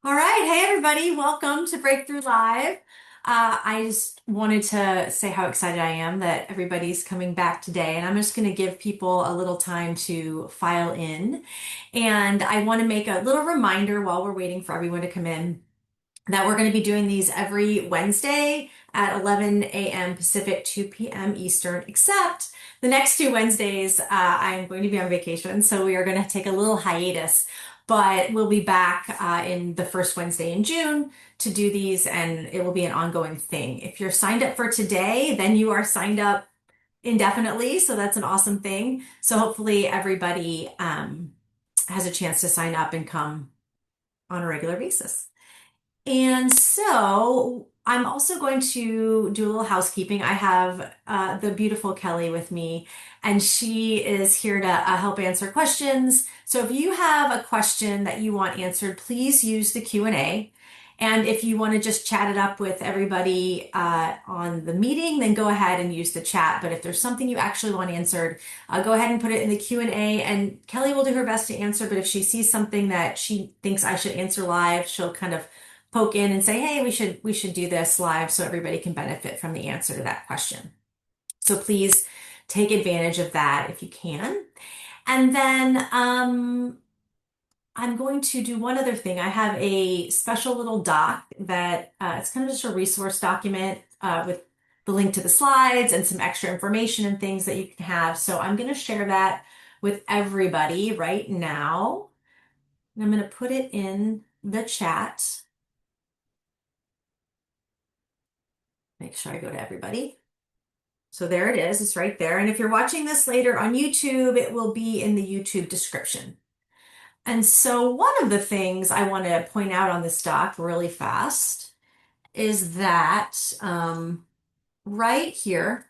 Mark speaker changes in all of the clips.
Speaker 1: All right. Hey, everybody. Welcome to Breakthrough Live. I just wanted to say how excited I am that everybody's coming back today. And I'm just going to give people a little time to file in. And I want to make a little reminder while we're waiting for everyone to come in that we're going to be doing these every Wednesday at 11 a.m. Pacific, 2 p.m. Eastern, except the next two Wednesdays, I'm going to be on vacation. So we are going to take a little hiatus, but we'll be back in the first Wednesday in June to do these, and it will be an ongoing thing. If you're signed up for today, then you are signed up indefinitely. So that's an awesome thing. So hopefully everybody has a chance to sign up and come on a regular basis. And so I'm also going to do a little housekeeping. I have the beautiful Kelly with me, and she is here to help answer questions. So if you have a question that you want answered, please use the Q&A. And if you want to just chat it up with everybody on the meeting, then go ahead and use the chat. But if there's something you actually want answered, go ahead and put it in the Q&A, and Kelly will do her best to answer. But if she sees something that she thinks I should answer live, she'll kind of poke in and say, hey, we should do this live so everybody can benefit from the answer to that question. So please take advantage of that if you can. And then I'm going to do one other thing. I have a special little doc that it's kind of just a resource document with the link to the slides and some extra information and things that you can have. So I'm going to share that with everybody right now. And I'm going to put it in the chat. Make sure I go to everybody. So there it is. It's right there. And if you're watching this later on YouTube, it will be in the YouTube description. And so one of the things I want to point out on this doc really fast is that right here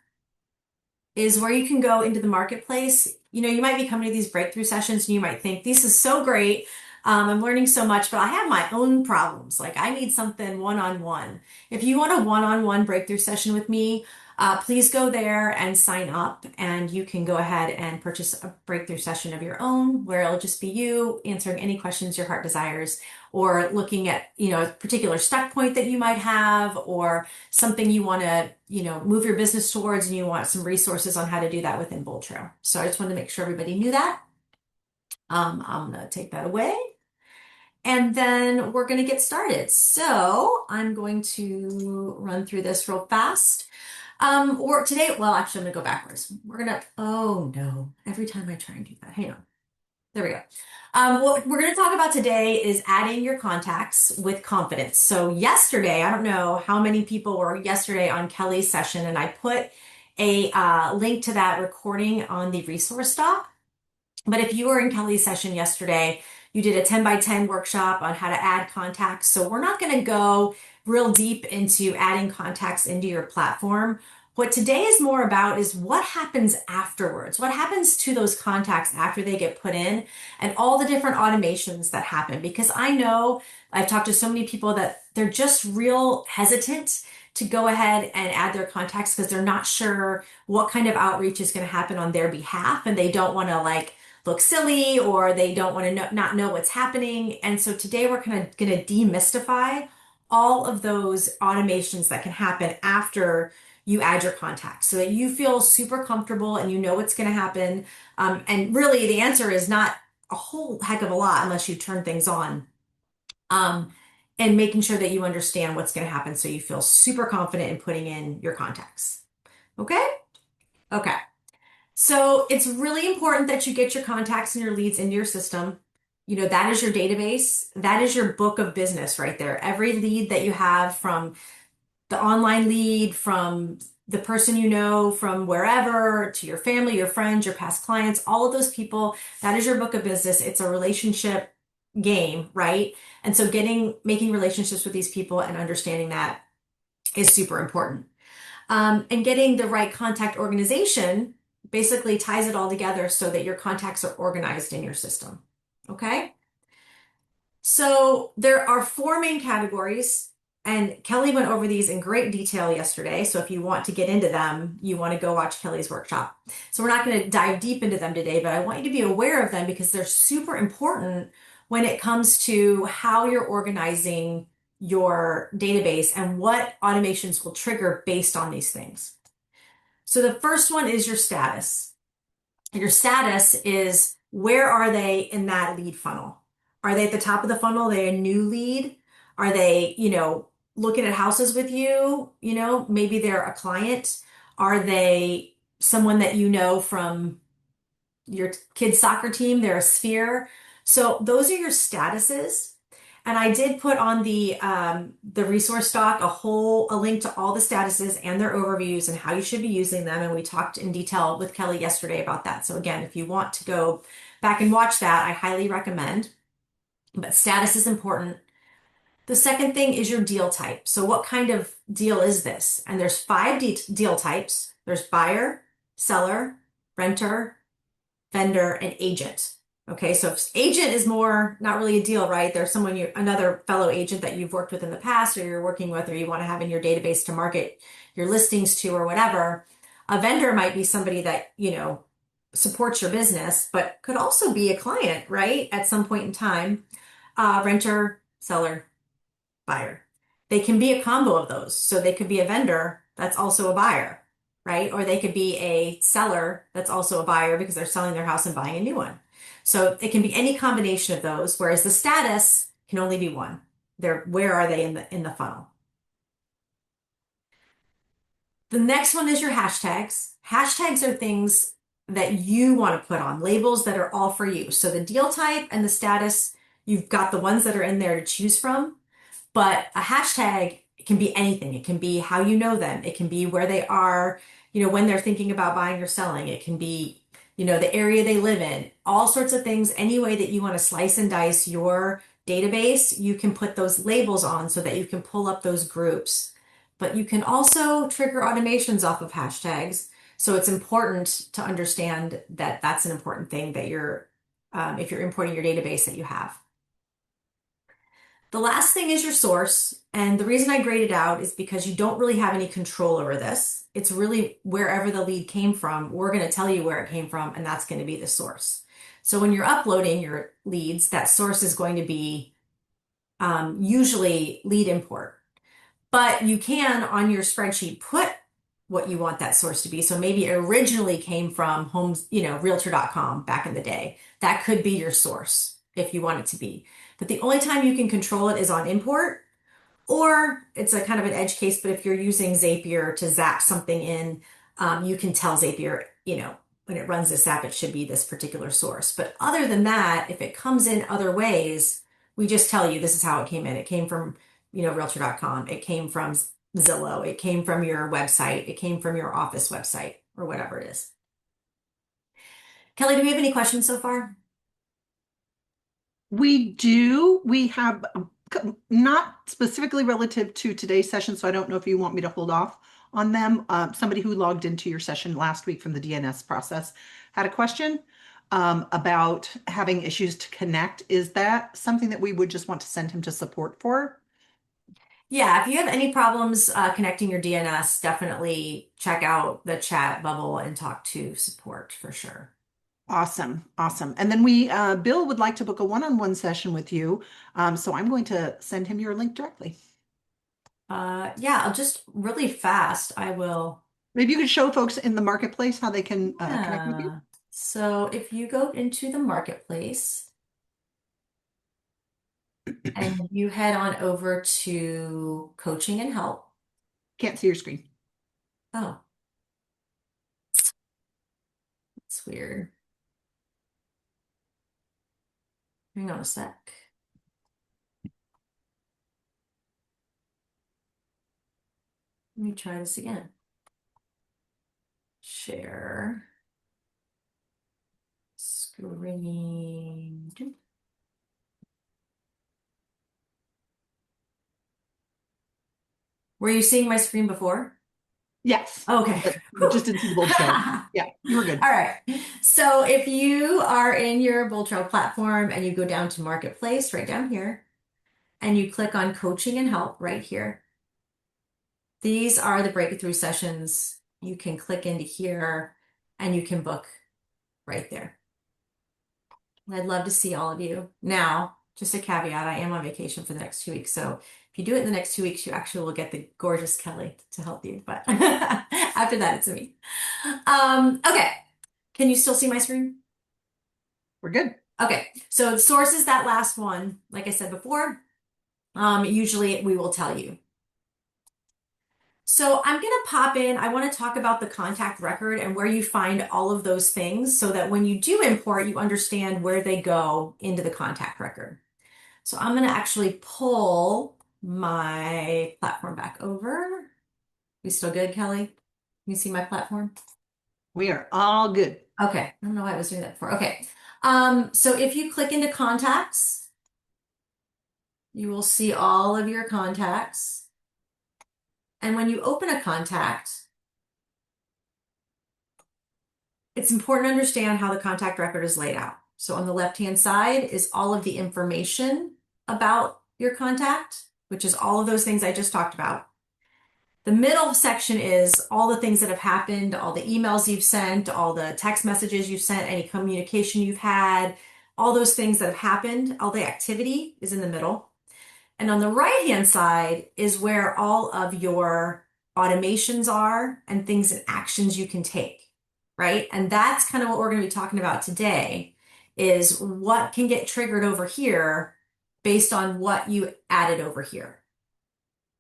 Speaker 1: is where you can go into the marketplace. You know, you might be coming to these breakthrough sessions and you might think, this is so great. I'm learning so much, but I have my own problems. Like I need something one-on-one. If you want a one-on-one breakthrough session with me, please go there and sign up, and you can go ahead and purchase a breakthrough session of your own where it'll just be you answering any questions your heart desires, or looking at, a particular stuck point that you might have, or something you want to, move your business towards, and you want some resources on how to do that within Bold Trail. So I just wanted to make sure everybody knew that. I'm going to take that away. And then we're going to get started. So I'm going to run through this real fast. Or today, well, actually, I'm going to go backwards. Oh no, every time I try and do that, hang on. There we go. What we're going to talk about today is adding your contacts with confidence. So yesterday, I don't know how many people were yesterday on Kelly's session, and I put a link to that recording on the resource doc. But if you were in Kelly's session yesterday, you did a 10 by 10 workshop on how to add contacts. So we're not going to go real deep into adding contacts into your platform. What today is more about is what happens afterwards. What happens to those contacts after they get put in, and all the different automations that happen. Because I know I've talked to so many people that they're just real hesitant to go ahead and add their contacts because they're not sure what kind of outreach is going to happen on their behalf, and they don't want to look silly, or they don't want to not know what's happening. And so today we're kind of going to demystify all of those automations that can happen after you add your contacts, so that you feel super comfortable and you know what's going to happen. And really the answer is not a whole heck of a lot unless you turn things on. And making sure that you understand what's going to happen so you feel super confident in putting in your contacts. Okay? Okay. So it's really important that you get your contacts and your leads into your system. That is your database. That is your book of business right there. Every lead that you have, from the online lead, from the person you know from wherever, to your family, your friends, your past clients, all of those people, that is your book of business. It's a relationship game, right? And so making relationships with these people and understanding that is super important. And getting the right contact organization basically ties it all together so that your contacts are organized in your system. Okay? So there are four main categories, and Kelly went over these in great detail yesterday. So if you want to get into them, you want to go watch Kelly's workshop. So we're not going to dive deep into them today, but I want you to be aware of them because they're super important when it comes to how you're organizing your database and what automations will trigger based on these things. So the first one is your status. Your status is where are they in that lead funnel? Are they at the top of the funnel? Are they a new lead? Are they, looking at houses with you? Maybe they're a client. Are they someone that you know from your kid's soccer team? They're a sphere. So those are your statuses. And I did put on the resource doc a link to all the statuses and their overviews and how you should be using them. And we talked in detail with Kelly yesterday about that. So again, if you want to go back and watch that, I highly recommend. But status is important. The second thing is your deal type. So what kind of deal is this? And there's five deal types. There's buyer, seller, renter, vendor, and agent. Okay, so if agent is more not really a deal, right? There's another fellow agent that you've worked with in the past or you're working with or you want to have in your database to market your listings to or whatever. A vendor might be somebody that, supports your business, but could also be a client, right? At some point in time. Renter, seller, buyer. They can be a combo of those. So they could be a vendor that's also a buyer, right? Or they could be a seller that's also a buyer because they're selling their house and buying a new one. So it can be any combination of those, whereas the status can only be one. Where are they in the funnel? The next one is your hashtags. Hashtags are things that you want to put on, labels that are all for you. So the deal type and the status, you've got the ones that are in there to choose from. But a hashtag can be anything. It can be how you know them. It can be where they are, when they're thinking about buying or selling. It can be, the area they live in, all sorts of things. Any way that you want to slice and dice your database, you can put those labels on so that you can pull up those groups. But you can also trigger automations off of hashtags. So it's important to understand that that's an important thing that if you're importing your database that you have. The last thing is your source. And the reason I grayed it out is because you don't really have any control over this. It's really wherever the lead came from, we're going to tell you where it came from, and that's going to be the source. So when you're uploading your leads, that source is going to be usually lead import. But you can on your spreadsheet put what you want that source to be. So maybe it originally came from homes, realtor.com back in the day. That could be your source if you want it to be. But the only time you can control it is on import, or it's a kind of an edge case, but if you're using Zapier to zap something in, you can tell Zapier, when it runs this app, it should be this particular source. But other than that, if it comes in other ways, we just tell you this is how it came in. It came from, realtor.com. It came from Zillow. It came from your website. It came from your office website or whatever it is. Kelly, do we have any questions so far?
Speaker 2: We do. We have not specifically relative to today's session, so I don't know if you want me to hold off on them. Somebody who logged into your session last week from the DNS process had a question about having issues to connect. Is that something that we would just want to send him to support for?
Speaker 1: Yeah, if you have any problems connecting your DNS, definitely check out the chat bubble and talk to support for sure.
Speaker 2: Awesome, awesome. And then Bill would like to book a one-on-one session with you. So I'm going to send him your link directly.
Speaker 1: Yeah, I'll just really fast. I will.
Speaker 2: Maybe you could show folks in the marketplace how they can connect with you.
Speaker 1: So if you go into the marketplace and you head on over to coaching and help.
Speaker 2: Can't see your screen.
Speaker 1: Oh, that's weird. Hang on a sec. Let me try this again. Share screen. Were you seeing my screen before?
Speaker 2: Yes.
Speaker 1: Okay.
Speaker 2: But just didn't see the bold trail. Yeah, you were good.
Speaker 1: All right. So if you are in your Bold Trail platform and you go down to Marketplace right down here, and you click on Coaching and Help right here, these are the breakthrough sessions. You can click into here and you can book right there. I'd love to see all of you. Now, Just a caveat, I am on vacation for the next 2 weeks. So if you do it in the next 2 weeks, you actually will get the gorgeous Kelly to help you. But after that, it's me. Okay. Can you still see my screen?
Speaker 2: We're good.
Speaker 1: Okay. So the source is that last one. Like I said before, usually we will tell you. So I'm going to pop in. I want to talk about the contact record and where you find all of those things so that when you do import, you understand where they go into the contact record. So I'm going to actually pull my platform back over. You still good, Kelly? Can you see my platform?
Speaker 2: We are all good.
Speaker 1: Okay. I don't know why I was doing that before. Okay. So if you click into contacts, you will see all of your contacts. And when you open a contact, it's important to understand how the contact record is laid out. So on the left-hand side is all of the information about your contact, which is all of those things I just talked about. The middle section is all the things that have happened, all the emails you've sent, all the text messages you've sent, any communication you've had, all those things that have happened, all the activity is in the middle. And on the right-hand side is where all of your automations are and things and actions you can take, right? And that's kind of what we're going to be talking about today is what can get triggered over here based on what you added over here.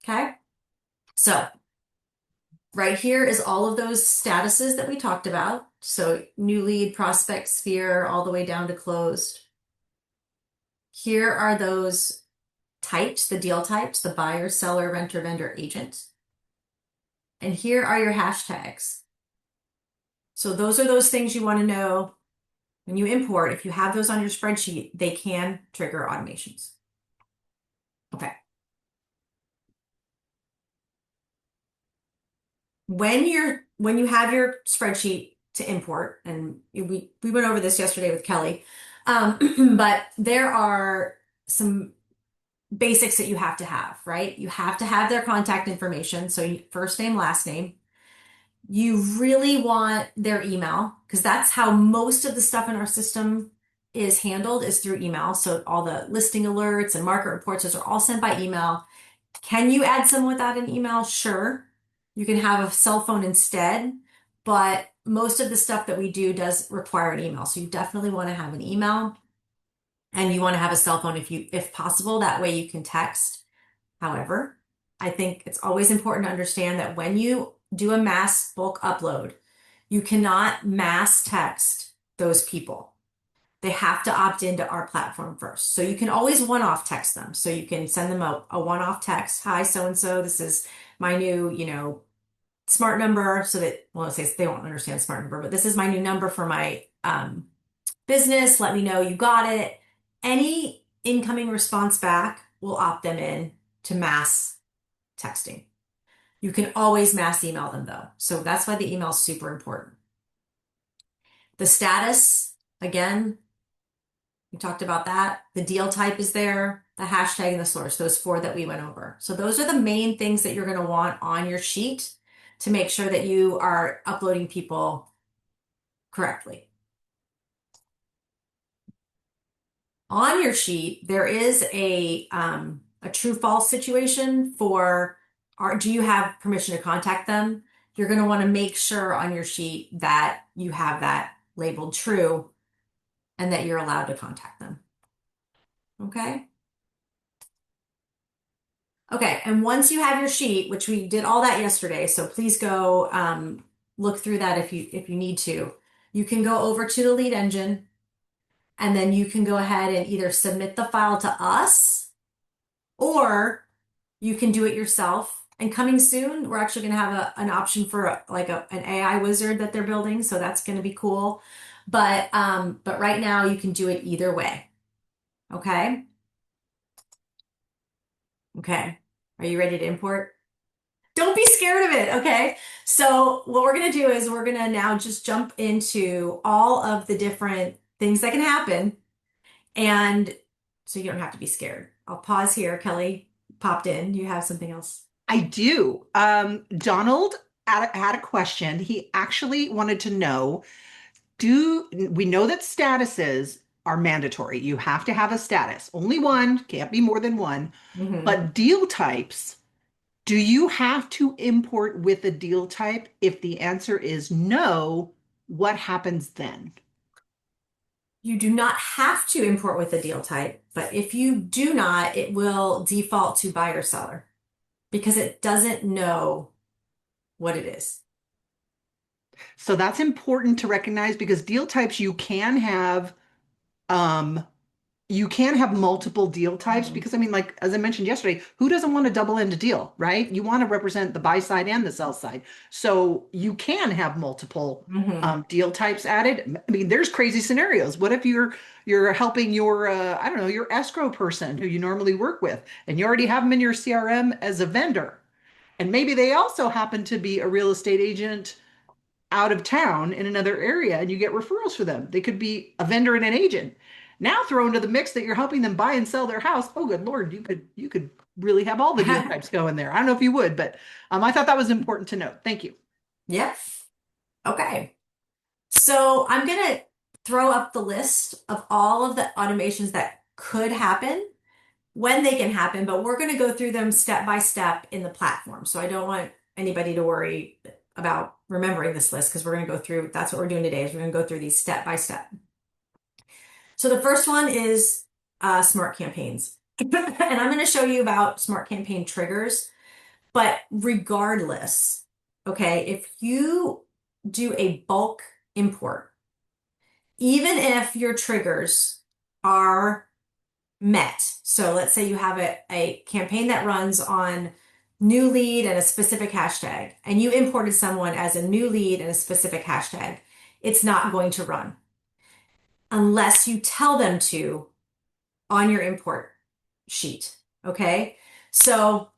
Speaker 1: Okay? So right here is all of those statuses that we talked about. So new lead, prospect, sphere, all the way down to closed. Here are those types, the deal types, the buyer, seller, renter, vendor, agent. And here are your hashtags. So those are those things you want to know when you import. If you have those on your spreadsheet, they can trigger automations. Okay. When you have your spreadsheet to import, and we went over this yesterday with Kelly, but there are some basics that you have to have, right? You have to have their contact information. So first name, last name. You really want their email because that's how most of the stuff in our system is handled is through email. So all the listing alerts and market reports, those are all sent by email. Can you add some without an email? Sure. You can have a cell phone instead, but most of the stuff that we do does require an email. So you definitely want to have an email and you want to have a cell phone if possible. That way you can text. However, I think it's always important to understand that when you do a mass bulk upload, you cannot mass text those people. They have to opt into our platform first. So you can always one-off text them. So you can send them a one-off text. Hi, so-and-so, this is my new, smart number so that, well, let's say they won't understand smart number, but this is my new number for my business. Let me know you got it. Any incoming response back will opt them in to mass texting. You can always mass email them though. So that's why the email is super important. The status, again, we talked about that. The deal type is there, the hashtag and the source, those four that we went over. So those are the main things that you're going to want on your sheet to make sure that you are uploading people correctly. On your sheet, there is a true false situation for do you have permission to contact them? You're going to want to make sure on your sheet that you have that labeled true and that you're allowed to contact them. Okay? Okay, and once you have your sheet, which we did all that yesterday, so please go look through that if you need to. You can go over to the lead engine and then you can go ahead and either submit the file to us or you can do it yourself. And coming soon, we're actually going to have an option for an AI wizard that they're building, so that's going to be cool. But right now you can do it either way. Okay? Okay. Are you ready to import? Don't be scared of it, okay? So what we're going to do is we're going to now just jump into all of the different things that can happen. And so you don't have to be scared. I'll pause here. Kelly popped in. You have something else?
Speaker 2: I do. Donald had a question. He actually wanted to know, do we know that statuses are mandatory. You have to have a status. Only one, can't be more than one.
Speaker 1: Hmm.
Speaker 2: But deal types, do you have to import with a deal type? If the answer is no, what happens then?
Speaker 1: You do not have to import with a deal type, but if you do not, it will default to buyer seller because it doesn't know what it is.
Speaker 2: So that's important to recognize because deal types um you can have multiple deal types
Speaker 1: Hmm.
Speaker 2: because I mean, like as I mentioned yesterday, who doesn't want a double-ended deal, right? You want to represent the buy side and the sell side. So you can have multiple
Speaker 1: Hmm.
Speaker 2: deal types added. I mean, there's crazy scenarios. What if you're helping your I don't know, your escrow person who you normally work with, and you already have them in your CRM as a vendor, and maybe they also happen to be a real estate agent out of town in another area and you get referrals for them. They could be a vendor and an agent. Now throw into the mix that you're helping them buy and sell their house. Oh, good Lord, you could really have all the deal types go in there. I don't know if you would, but I thought that was important to note. Thank you.
Speaker 1: Yep. Okay. So I'm going to throw up the list of all of the automations that could happen when they can happen, but we're going to go through them step by step in the platform. So I don't want anybody to worry about remembering this list because we're going to go through, that's what we're doing today is we're going to go through these step by step. So the first one is smart campaigns. And I'm going to show you about smart campaign triggers, but regardless, okay, if you do a bulk import, even if your triggers are met. So let's say you have a campaign that runs on new lead and a specific hashtag, and you imported someone as a new lead and a specific hashtag. It's not going to run unless you tell them to on your import sheet. Okay. So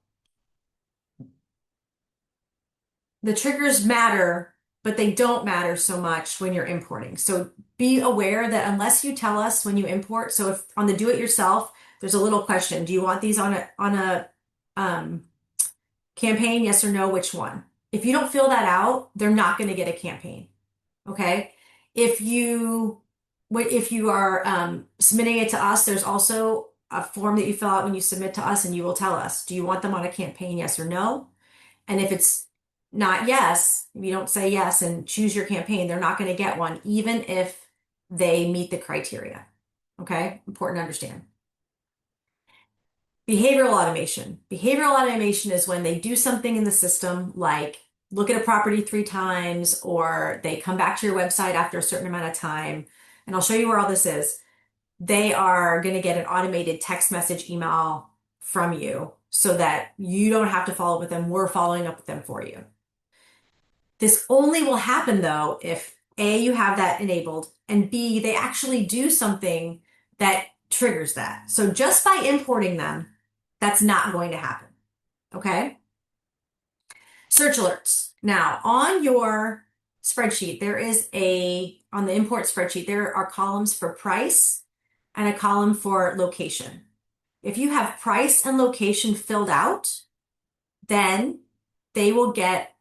Speaker 1: the triggers matter, but they don't matter so much when you're importing. So be aware that unless you tell us when you import, so if on the do it yourself, there's a little question. Do you want these on a um, campaign? Yes or no, which one? If you don't fill that out, they're not going to get a campaign. Okay. If you if you are submitting it to us, there's also a form that you fill out when you submit to us, and you will tell us, do you want them on a campaign? Yes or no? And if it's not yes, if you don't say yes and choose your campaign, they're not going to get one, even if they meet the criteria. Okay? Important to understand. Behavioral automation. Behavioral automation is when they do something in the system like look at a property 3 times or they come back to your website after a certain amount of time. And I'll show you where all this is. They are going to get an automated text message email from you so that you don't have to follow up with them. We're following up with them for you. This only will happen though if A, you have that enabled, and B, they actually do something that triggers that. So just by importing them, that's not going to happen. Okay? Search alerts. Now, on your spreadsheet, on the import spreadsheet, there are columns for price and a column for location. If you have price and location filled out, then they will get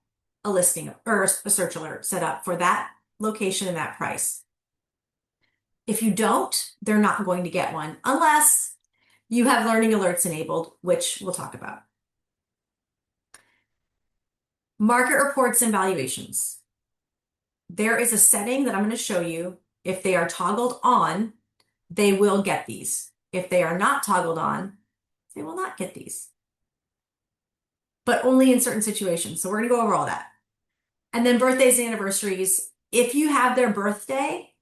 Speaker 1: a listing or a search alert set up for that location and that price. If you don't, they're not going to get one unless you have learning alerts enabled, which we'll talk about. Market reports and valuations. There is a setting that I'm going to show you. If they are toggled on, they will get these. If they are not toggled on, they will not get these, but only in certain situations. So we're going to go over all that. And then birthdays and anniversaries. If you have their birthday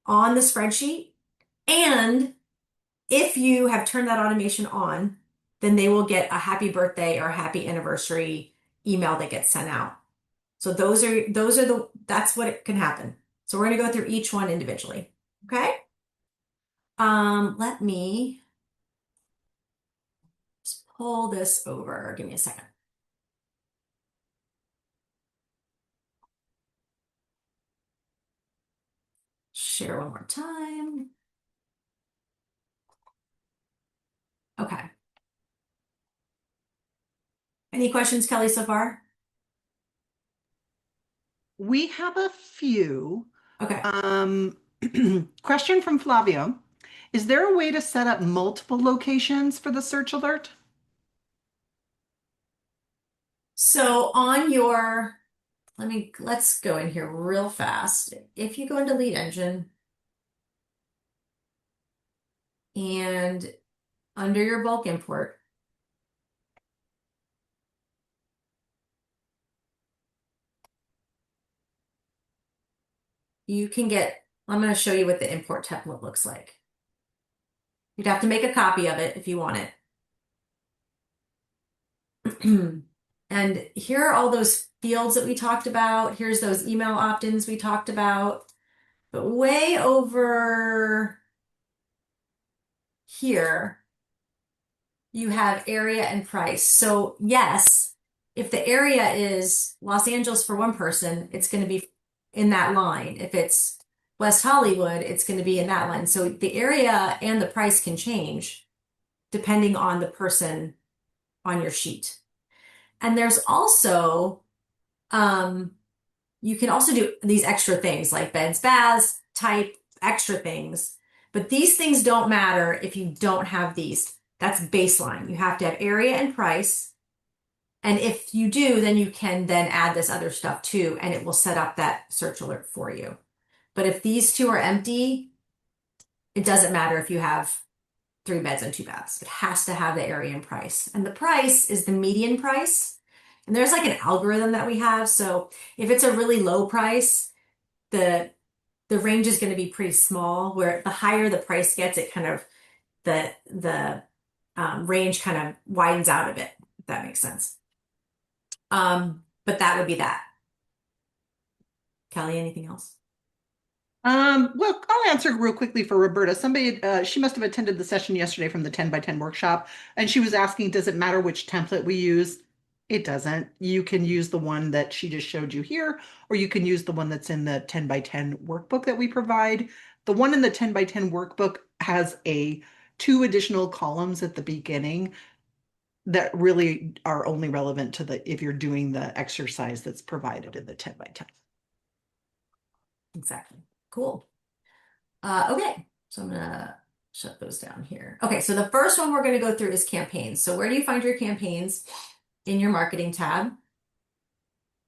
Speaker 1: on the spreadsheet, and if you have turned that automation on, then they will get a happy birthday or happy anniversary email that gets sent out. So that's what it can happen. So we're going to go through each one individually. Okay? Let me just pull this over. Give me a second. Share one more time. Okay. Any questions, Kelly, so far?
Speaker 2: We have a few.
Speaker 1: Okay.
Speaker 2: Um, question from Flavio. Is there a way to set up multiple locations for the search alert?
Speaker 1: So on your, let's go in here real fast. If you go into lead engine and under your bulk import, you can get, I'm going to show you what the import template looks like. You'd have to make a copy of it if you want it. And here are all those fields that we talked about. Here's those email opt-ins we talked about. But way over here, you have area and price. So yes, if the area is Los Angeles for one person, it's going to be in that line. If it's West Hollywood, it's going to be in that line. So the area and the price can change depending on the person on your sheet. And there's also, um, you can also do these extra things like beds, baths, type, extra things. But these things don't matter if you don't have these. That's baseline. You have to have area and price. And if you do, then you can then add this other stuff too, and it will set up that search alert for you. But if these two are empty, it doesn't matter if you have 3 beds and 2 baths. It has to have the area and price. And the price is the median price. And there's like an algorithm that we have. So if it's a really low price, the the range is going to be pretty small, where the higher the price gets, it kind of the range kind of widens out a bit, if that makes sense. But that would be that. Kelly, anything else?
Speaker 2: Well, I'll answer real quickly for Roberta. Somebody, she must have attended the session yesterday from the 10 by 10 workshop, and she was asking, does it matter which template we use? It doesn't. You can use the one that she just showed you here, or you can use the one that's in the 10 by 10 workbook that we provide. The one in the 10 by 10 workbook has two additional columns at the beginning that really are only relevant to the if you're doing the exercise that's provided in the 10 by 10.
Speaker 1: Exactly. Cool. Okay, so I'm gonna shut those down here. Okay, so the first one we're gonna go through is campaigns. So where do you find your campaigns? In your marketing tab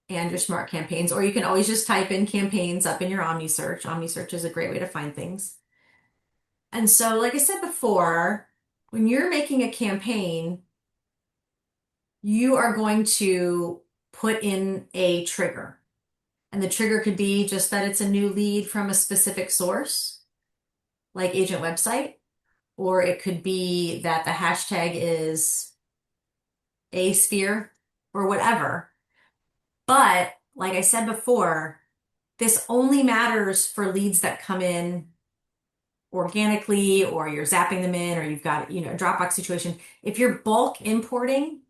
Speaker 1: and your smart campaigns, or you can always just type in campaigns up in your OmniSearch. OmniSearch is a great way to find things. And so, like I said before, when you're making a campaign, you are going to put in a trigger. And the trigger could be just that it's a new lead from a specific source, like agent website, or it could be that the hashtag is a sphere or whatever. But like I said before, this only matters for leads that come in organically, or you're zapping them in, or you've got, a Dropbox situation. If you're bulk importing,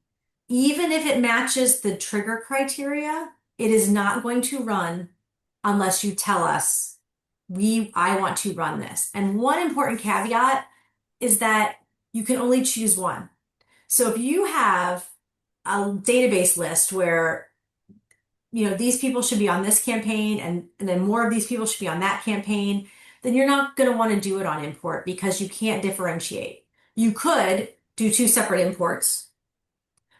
Speaker 1: even if it matches the trigger criteria, it is not going to run unless you tell us, I want to run this. And one important caveat is that you can only choose one. So if you have a database list where these people should be on this campaign, and then more of these people should be on that campaign, then you're not going to want to do it on import because you can't differentiate. You could do 2 separate imports,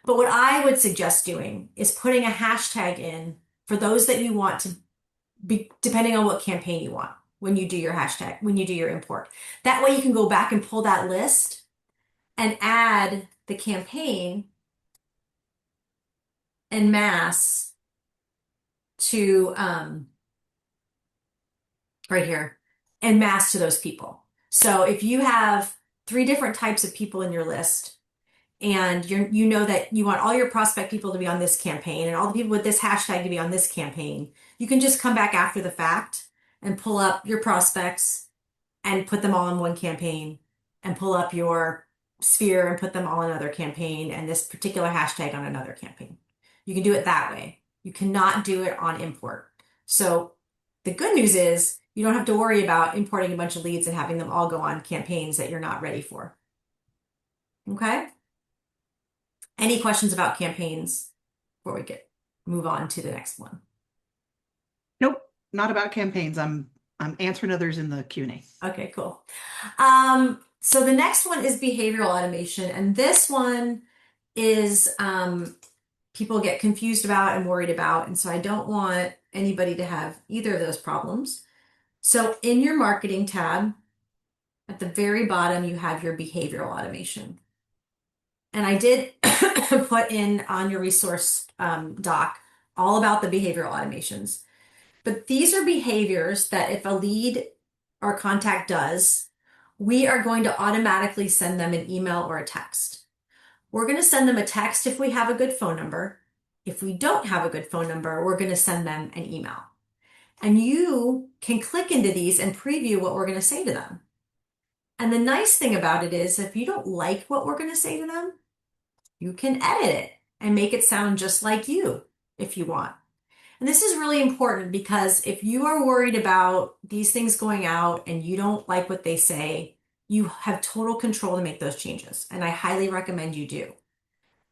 Speaker 1: but what I would suggest doing is putting a hashtag in for those that you want to be, depending on what campaign you want when you do your hashtag, when you do your import. That way you can go back and pull that list and add the campaign en masse to right here en masse to those people. So if you have 3 different types of people in your list, and you know that you want all your prospect people to be on this campaign and all the people with this hashtag to be on this campaign, you can just come back after the fact and pull up your prospects and put them all in one campaign, and pull up your sphere and put them all in another campaign, and this particular hashtag on another campaign. You can do it that way. You cannot do it on import. So the good news is you don't have to worry about importing a bunch of leads and having them all go on campaigns that you're not ready for. Okay? Any questions about campaigns before we move on to the next one?
Speaker 2: Nope, not about campaigns. I'm answering others in the Q&A.
Speaker 1: Okay, cool. So the next one is behavioral automation, and this one is people get confused about and worried about, and so I don't want anybody to have either of those problems. So in your marketing tab, at the very bottom, you have your behavioral automation. And I did put in on your resource doc all about the behavioral automations. But these are behaviors that if a lead or contact does, we are going to automatically send them an email or a text. We're going to send them a text if we have a good phone number. If we don't have a good phone number, we're going to send them an email. And you can click into these and preview what we're going to say to them. And the nice thing about it is if you don't like what we're going to say to them, you can edit it and make it sound just like you if you want. And this is really important because if you are worried about these things going out and you don't like what they say, you have total control to make those changes. And I highly recommend you do.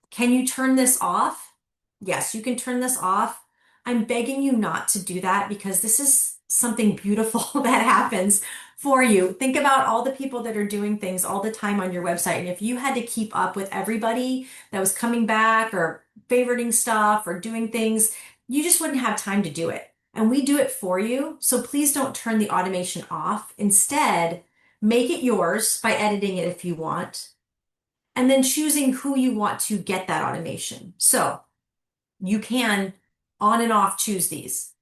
Speaker 1: Can you turn this off? Yes, you can turn this off. I'm begging you not to do that because this is something beautiful that happens for you. Think about all the people that are doing things all the time on your website. And if you had to keep up with everybody that was coming back or favoriting stuff or doing things, you just wouldn't have time to do it. And we do it for you. So please don't turn the automation off. Instead, make it yours by editing it if you want, and then choosing who you want to get that automation. So you can on and off choose these.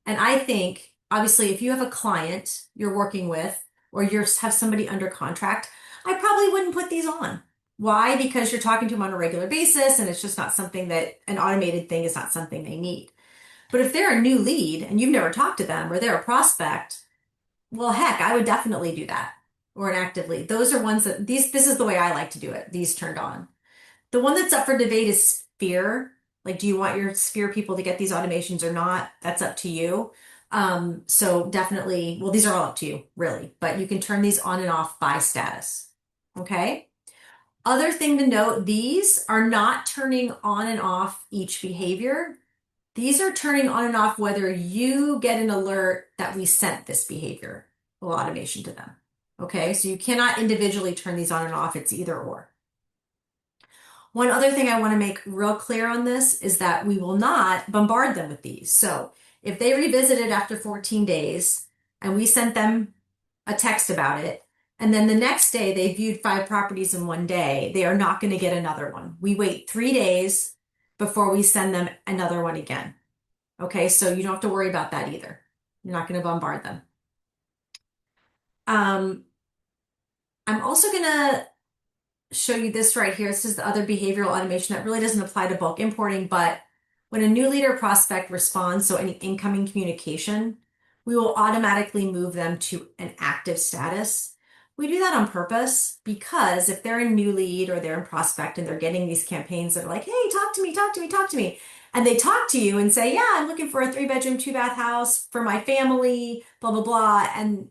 Speaker 1: And I think, obviously, if you have a client you're working with or you have somebody under contract, I probably wouldn't put these on. Why? Because you're talking to them on a regular basis and it's just not something that an automated thing is not something they need. But if they're a new lead and you've never talked to them or they're a prospect, well, heck, I would definitely do that. Or an active lead. Those are ones that this is the way I like to do it. These turned on. The one that's up for debate is Sphere. Like, do you want your Sphere people to get these automations or not? That's up to you. So definitely, well, these are all up to you, really, but you can turn these on and off by status. Okay. Other thing to note, these are not turning on and off each behavior. These are turning on and off whether you get an alert that we sent this behavior or automation to them. Okay, so you cannot individually turn these on and off. It's either or. One other thing I want to make real clear on this is that we will not bombard them with these. So if they revisited after 14 days and we sent them a text about it, and then the next day they viewed 5 properties in one day, they are not going to get another one. We wait 3 days before we send them another one again. Okay, so you don't have to worry about that either. You're not going to bombard them. I'm also going to show you this right here. This is the other behavioral automation that really doesn't apply to bulk importing, but when a new leader prospect responds, so any incoming communication, we will automatically move them to an active status. We do that on purpose because if they're a new lead or they're in prospect and they're getting these campaigns that are like, hey, talk to me, talk to me, talk to me. And they talk to you and say, yeah, I'm looking for a 3-bedroom, 2-bath house for my family, blah, blah, blah. And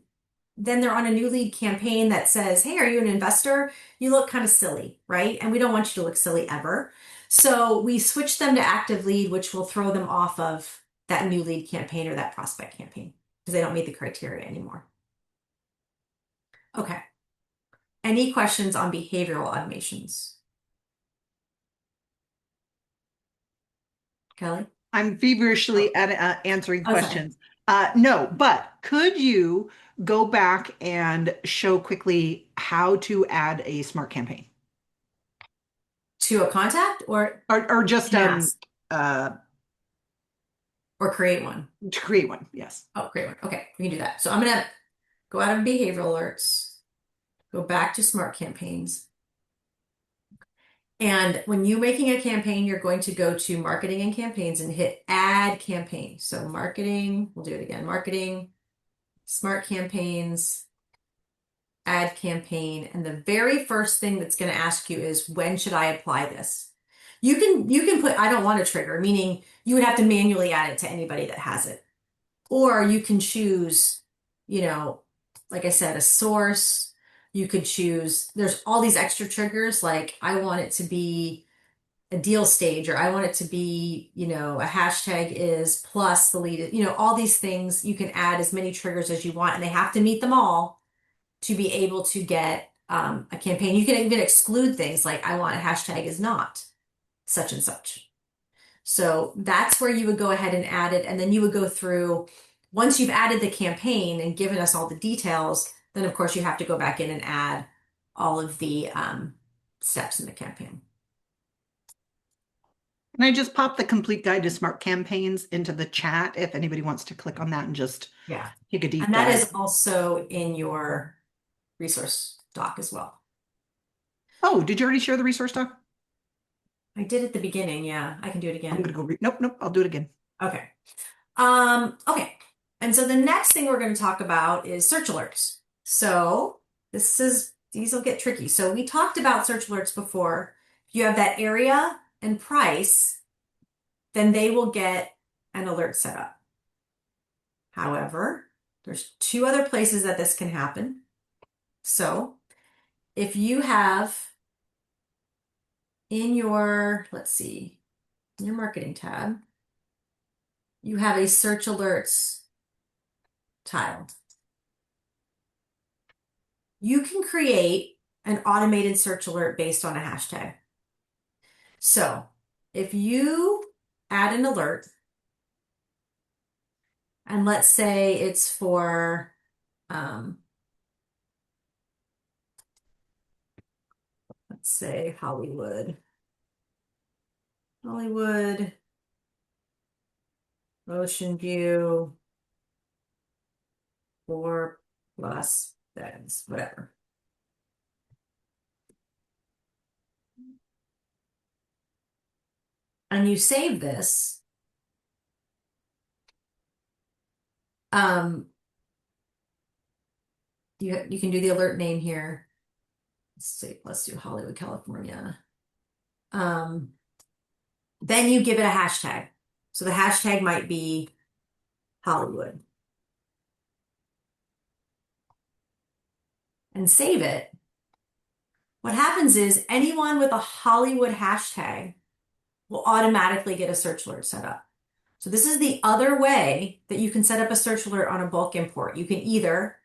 Speaker 1: then they're on a new lead campaign that says, hey, are you an investor? You look kind of silly, right? And we don't want you to look silly ever. So we switch them to active lead, which will throw them off of that new lead campaign or that prospect campaign because they don't meet the criteria anymore. Okay. Any questions on behavioral automations? Kelly?
Speaker 2: I'm feverishly
Speaker 1: Oh,
Speaker 2: answering
Speaker 1: oh, sorry.
Speaker 2: questions. No, but could you go back and show quickly how to add a smart campaign?
Speaker 1: To a contact
Speaker 2: Or just
Speaker 1: yes,
Speaker 2: uh,
Speaker 1: or create one?
Speaker 2: to create one? Yes.
Speaker 1: Oh, create one. Okay, we can do that. So I'm gonna go out of behavioral alerts, go back to smart campaigns. And when you're making a campaign, you're going to go to marketing and campaigns and hit add campaign. So marketing, we'll do it again, marketing, smart campaigns, add campaign. And the very first thing that's going to ask you is, when should I apply this? You can put, I don't want a trigger, meaning you would have to manually add it to anybody that has it. Or you can choose, you know, like I said, a source. You could choose, there's all these extra triggers, like I want it to be a deal stage, or I want it to be, a hashtag is plus the lead, all these things you can add as many triggers as you want, and they have to meet them all to be able to get a campaign. You can even exclude things like I want a hashtag is not such and such. So that's where you would go ahead and add it. And then you would go through, once you've added the campaign and given us all the details, then of course you have to go back in and add all of the steps in the campaign.
Speaker 2: And I just popped the complete guide to smart campaigns into the chat if anybody wants to click on that and just
Speaker 1: Yeah.
Speaker 2: take a deep
Speaker 1: And that
Speaker 2: dive.
Speaker 1: is also in your resource doc as well.
Speaker 2: Oh, did you already share the resource doc?
Speaker 1: I did at the beginning. Yeah, I can do it
Speaker 2: I'm
Speaker 1: again.
Speaker 2: gonna go read. Nope, nope, I'll do it again.
Speaker 1: Okay. Okay. And so the next thing we're going to talk about is search alerts. So these will get tricky. So we talked about search alerts before. If you have that area and price, then they will get an alert set up. However, there's two other places that this can happen. So if you have in your, let's see, in your marketing tab, you have a search alerts tile. You can create an automated search alert based on a hashtag. So if you add an alert, and let's say it's for, um, let's say Hollywood, Ocean View, 4+ beds, whatever. And you save this, um, you can do the alert name here. Let's do Hollywood, California. Um, then you give it a hashtag. So the hashtag might be Hollywood and save it. What happens is anyone with a Hollywood hashtag will automatically get a search alert set up. So this is the other way that you can set up a search alert on a bulk import. You can either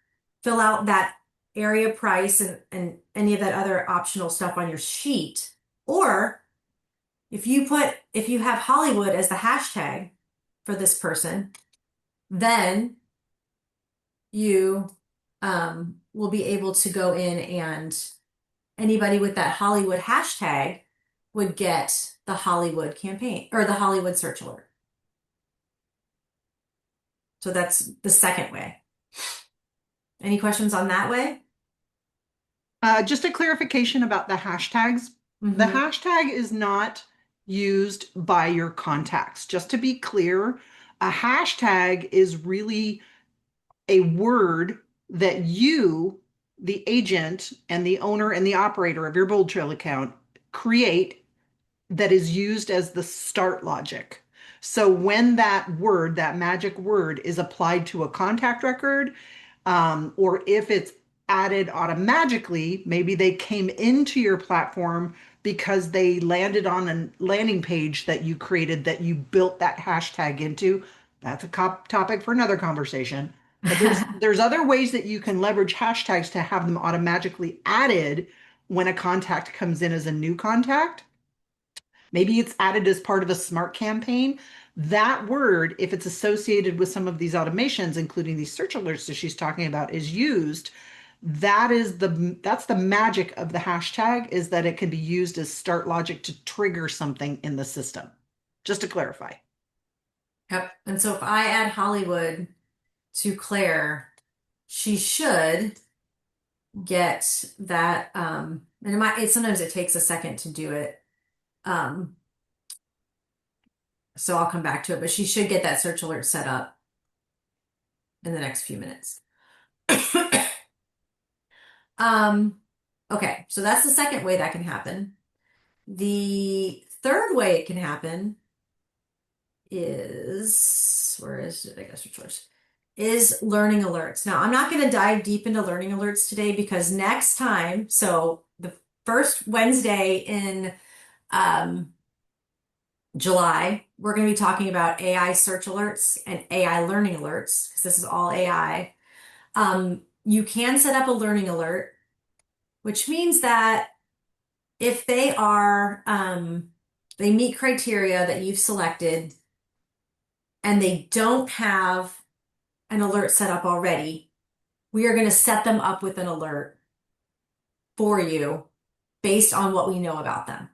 Speaker 1: fill out that area price and any of that other optional stuff on your sheet, or if you have Hollywood as the hashtag for this person, then you will be able to go in, and anybody with that Hollywood hashtag would get the Hollywood campaign or the Hollywood search alert. So that's the second way. Any questions on that way?
Speaker 2: Just a clarification about the hashtags. The
Speaker 1: Mm-hmm.
Speaker 2: hashtag is not used by your contacts. Just to be clear, a hashtag is really a word that you, the agent and the owner and the operator of your Bold Trail account, create that is used as the start logic. So when that word, that magic word, is applied to a contact record, or if it's added automatically, maybe they came into your platform because they landed on a landing page that you created that you built that hashtag into. That's a topic for another conversation. But there's other ways that you can leverage hashtags to have them automatically added when a contact comes in as a new contact. Maybe it's added as part of a smart campaign. That word, if it's associated with some of these automations, including these search alerts that she's talking about, is used. That's the magic of the hashtag, is that it can be used as start logic to trigger something in the system. Just to clarify.
Speaker 1: Yep. And so if I add Hollywood to Claire, she should get that. And sometimes it takes a second to do it. Um, so I'll come back to it, but she should get that search alert set up in the next few minutes. Um, okay, so that's the second way that can happen. The third way it can happen is, where is it? I guess which was, is learning alerts. Now, I'm not going to dive deep into learning alerts today because next time, so the first Wednesday in um, July, we're going to be talking about AI search alerts and AI learning alerts because this is all AI. You can set up a learning alert, which means that if they meet criteria that you've selected and they don't have an alert set up already, we are going to set them up with an alert for you based on what we know about them.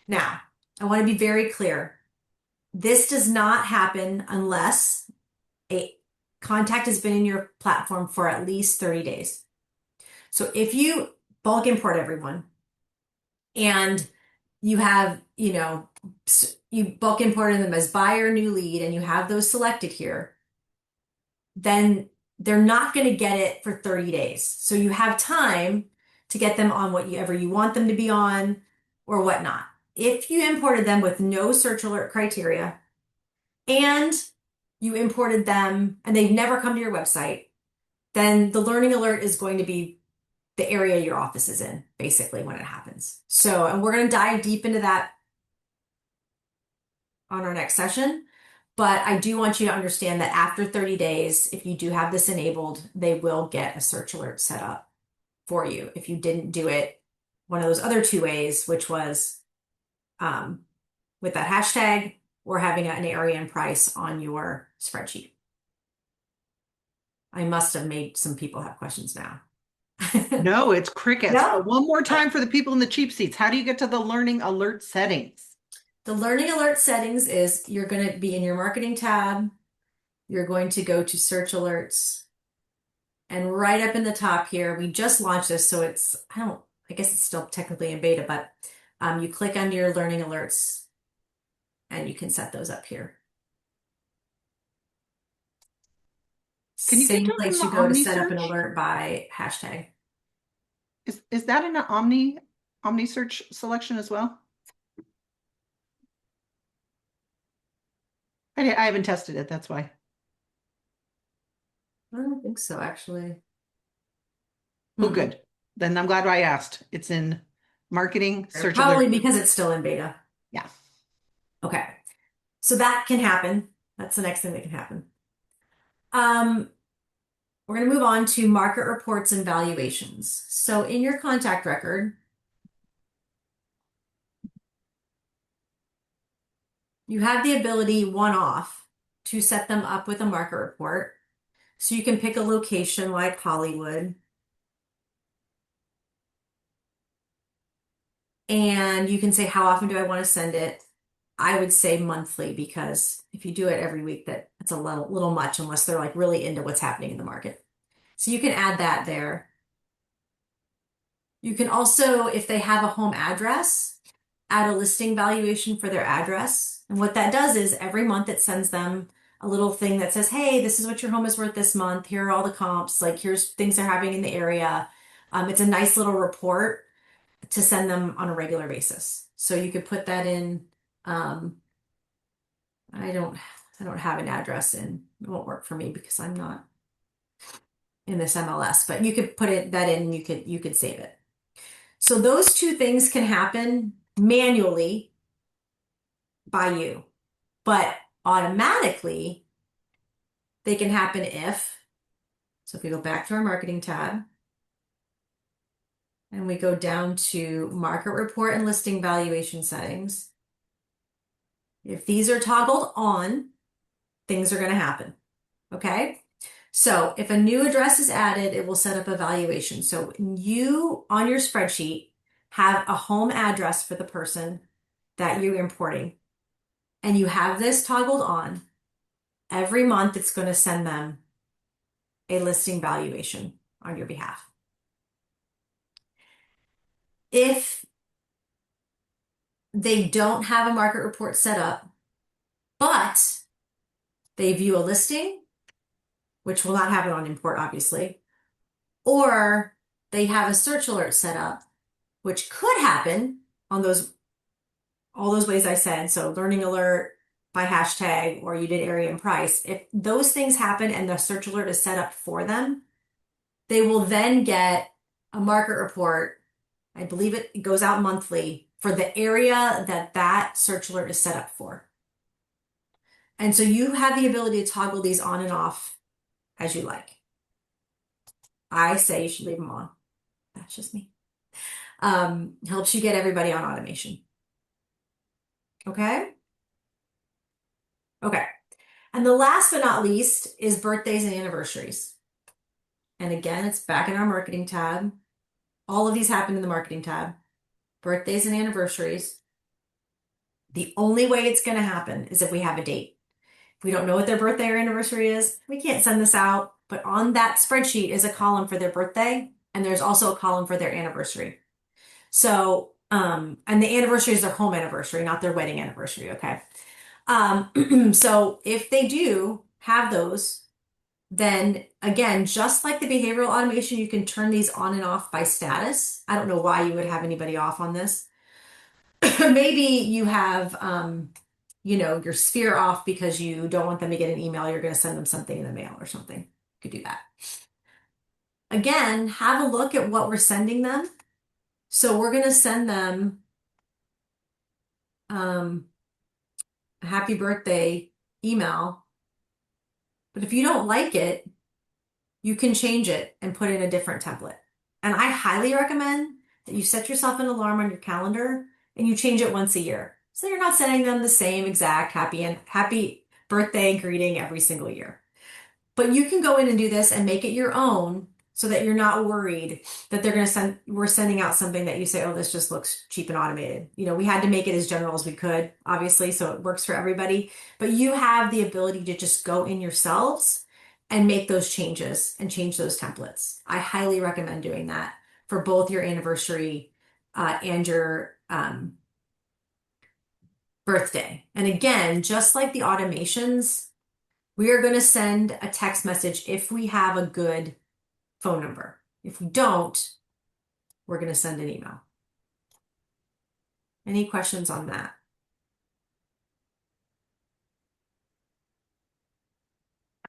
Speaker 1: Now, I want to be very clear. This does not happen unless a contact has been in your platform for at least 30 days. So if you bulk import everyone and you have, you bulk imported them as buyer new lead and you have those selected here, then they're not going to get it for 30 days. So you have time to get them on whatever you want them to be on or whatnot. If you imported them with no search alert criteria and you imported them and they've never come to your website, then the learning alert is going to be the area your office is in, basically, when it happens. So, and we're going to dive deep into that on our next session. But I do want you to understand that after 30 days, if you do have this enabled, they will get a search alert set up for you if you didn't do it one of those other two ways, which was um, with that hashtag or having an area and price on your spreadsheet. I must have made some people have questions now.
Speaker 2: No, it's crickets.
Speaker 1: No.
Speaker 2: One more time for the people in the cheap seats. How do you get to the learning alert settings?
Speaker 1: The learning alert settings is you're going to be in your marketing tab. You're going to go to search alerts. And right up in the top here, we just launched this, so I guess it's still technically in beta, but you click under your learning alerts and you can set those up here.
Speaker 2: Can you keep
Speaker 1: Same
Speaker 2: talking
Speaker 1: place
Speaker 2: about
Speaker 1: you go to
Speaker 2: Omni
Speaker 1: set up an
Speaker 2: search?
Speaker 1: alert by hashtag.
Speaker 2: Is that in an Omni search selection as well? I haven't tested it, that's why.
Speaker 1: I don't think so, actually.
Speaker 2: Oh,
Speaker 1: Mm-mm.
Speaker 2: good. Then I'm glad I asked. It's in marketing, search alert.
Speaker 1: Probably because it's still in beta.
Speaker 2: Yeah.
Speaker 1: Okay. So that can happen. That's the next thing that can happen. Um, we're going to move on to market reports and valuations. So in your contact record, you have the ability one-off to set them up with a market report. So you can pick a location like Hollywood and you can say, how often do I want to send it? I would say monthly because if you do it every week, that's a little much unless they're like really into what's happening in the market. So you can add that there. You can also, if they have a home address, add a listing valuation for their address. And what that does is every month it sends them a little thing that says, hey, this is what your home is worth this month. Here are all the comps. Like, here's things that are happening in the area. It's a nice little report to send them on a regular basis. So you could put that in. Um, I don't, I don't have an address in. It won't work for me because I'm not in this MLS, but you could put that in and you could save it. So those two things can happen manually by you, but automatically they can happen so if we go back to our marketing tab and we go down to market report and listing valuation settings, if these are toggled on, things are going to happen. Okay. So if a new address is added, it will set up a valuation. So you on your spreadsheet have a home address for the person that you're importing and you have this toggled on, every month it's going to send them a listing valuation on your behalf. If they don't have a market report set up, but they view a listing, which will not happen on import, obviously, or they have a search alert set up, which could happen on all those ways I said. So learning alert by hashtag, or you did area and price. If those things happen and the search alert is set up for them, they will then get a market report. I believe it goes out monthly for the area that that search alert is set up for. And so you have the ability to toggle these on and off as you like. I say you should leave them on. That's just me. Helps you get everybody on automation. Okay? Okay. And the last but not least is birthdays and anniversaries. And again, it's back in our marketing tab. All of these happen in the marketing tab. Birthdays and anniversaries. The only way it's going to happen is if we have a date. If we don't know what their birthday or anniversary is, we can't send this out. But on that spreadsheet is a column for their birthday, and there's also a column for their anniversary. So, and the anniversary is their home anniversary, not their wedding anniversary, okay? So if they do have those, then again, just like the behavioral automation, you can turn these on and off by status. I don't know why you would have anybody off on this. Maybe you have, your sphere off because you don't want them to get an email. You're going to send them something in the mail or something. You could do that. Again, have a look at what we're sending them. So we're going to send them a happy birthday email. But if you don't like it, you can change it and put in a different template. And I highly recommend that you set yourself an alarm on your calendar and you change it once a year. So you're not sending them the same exact happy birthday greeting every single year. But you can go in and do this and make it your own so that you're not worried that we're sending out something that you say, oh, this just looks cheap and automated. We had to make it as general as we could, obviously, so it works for everybody. But you have the ability to just go in yourselves and make those changes and change those templates. I highly recommend doing that for both your anniversary and your birthday. And again, just like the automations, we are going to send a text message if we have a good phone number. If we don't, we're going to send an email. Any questions on that?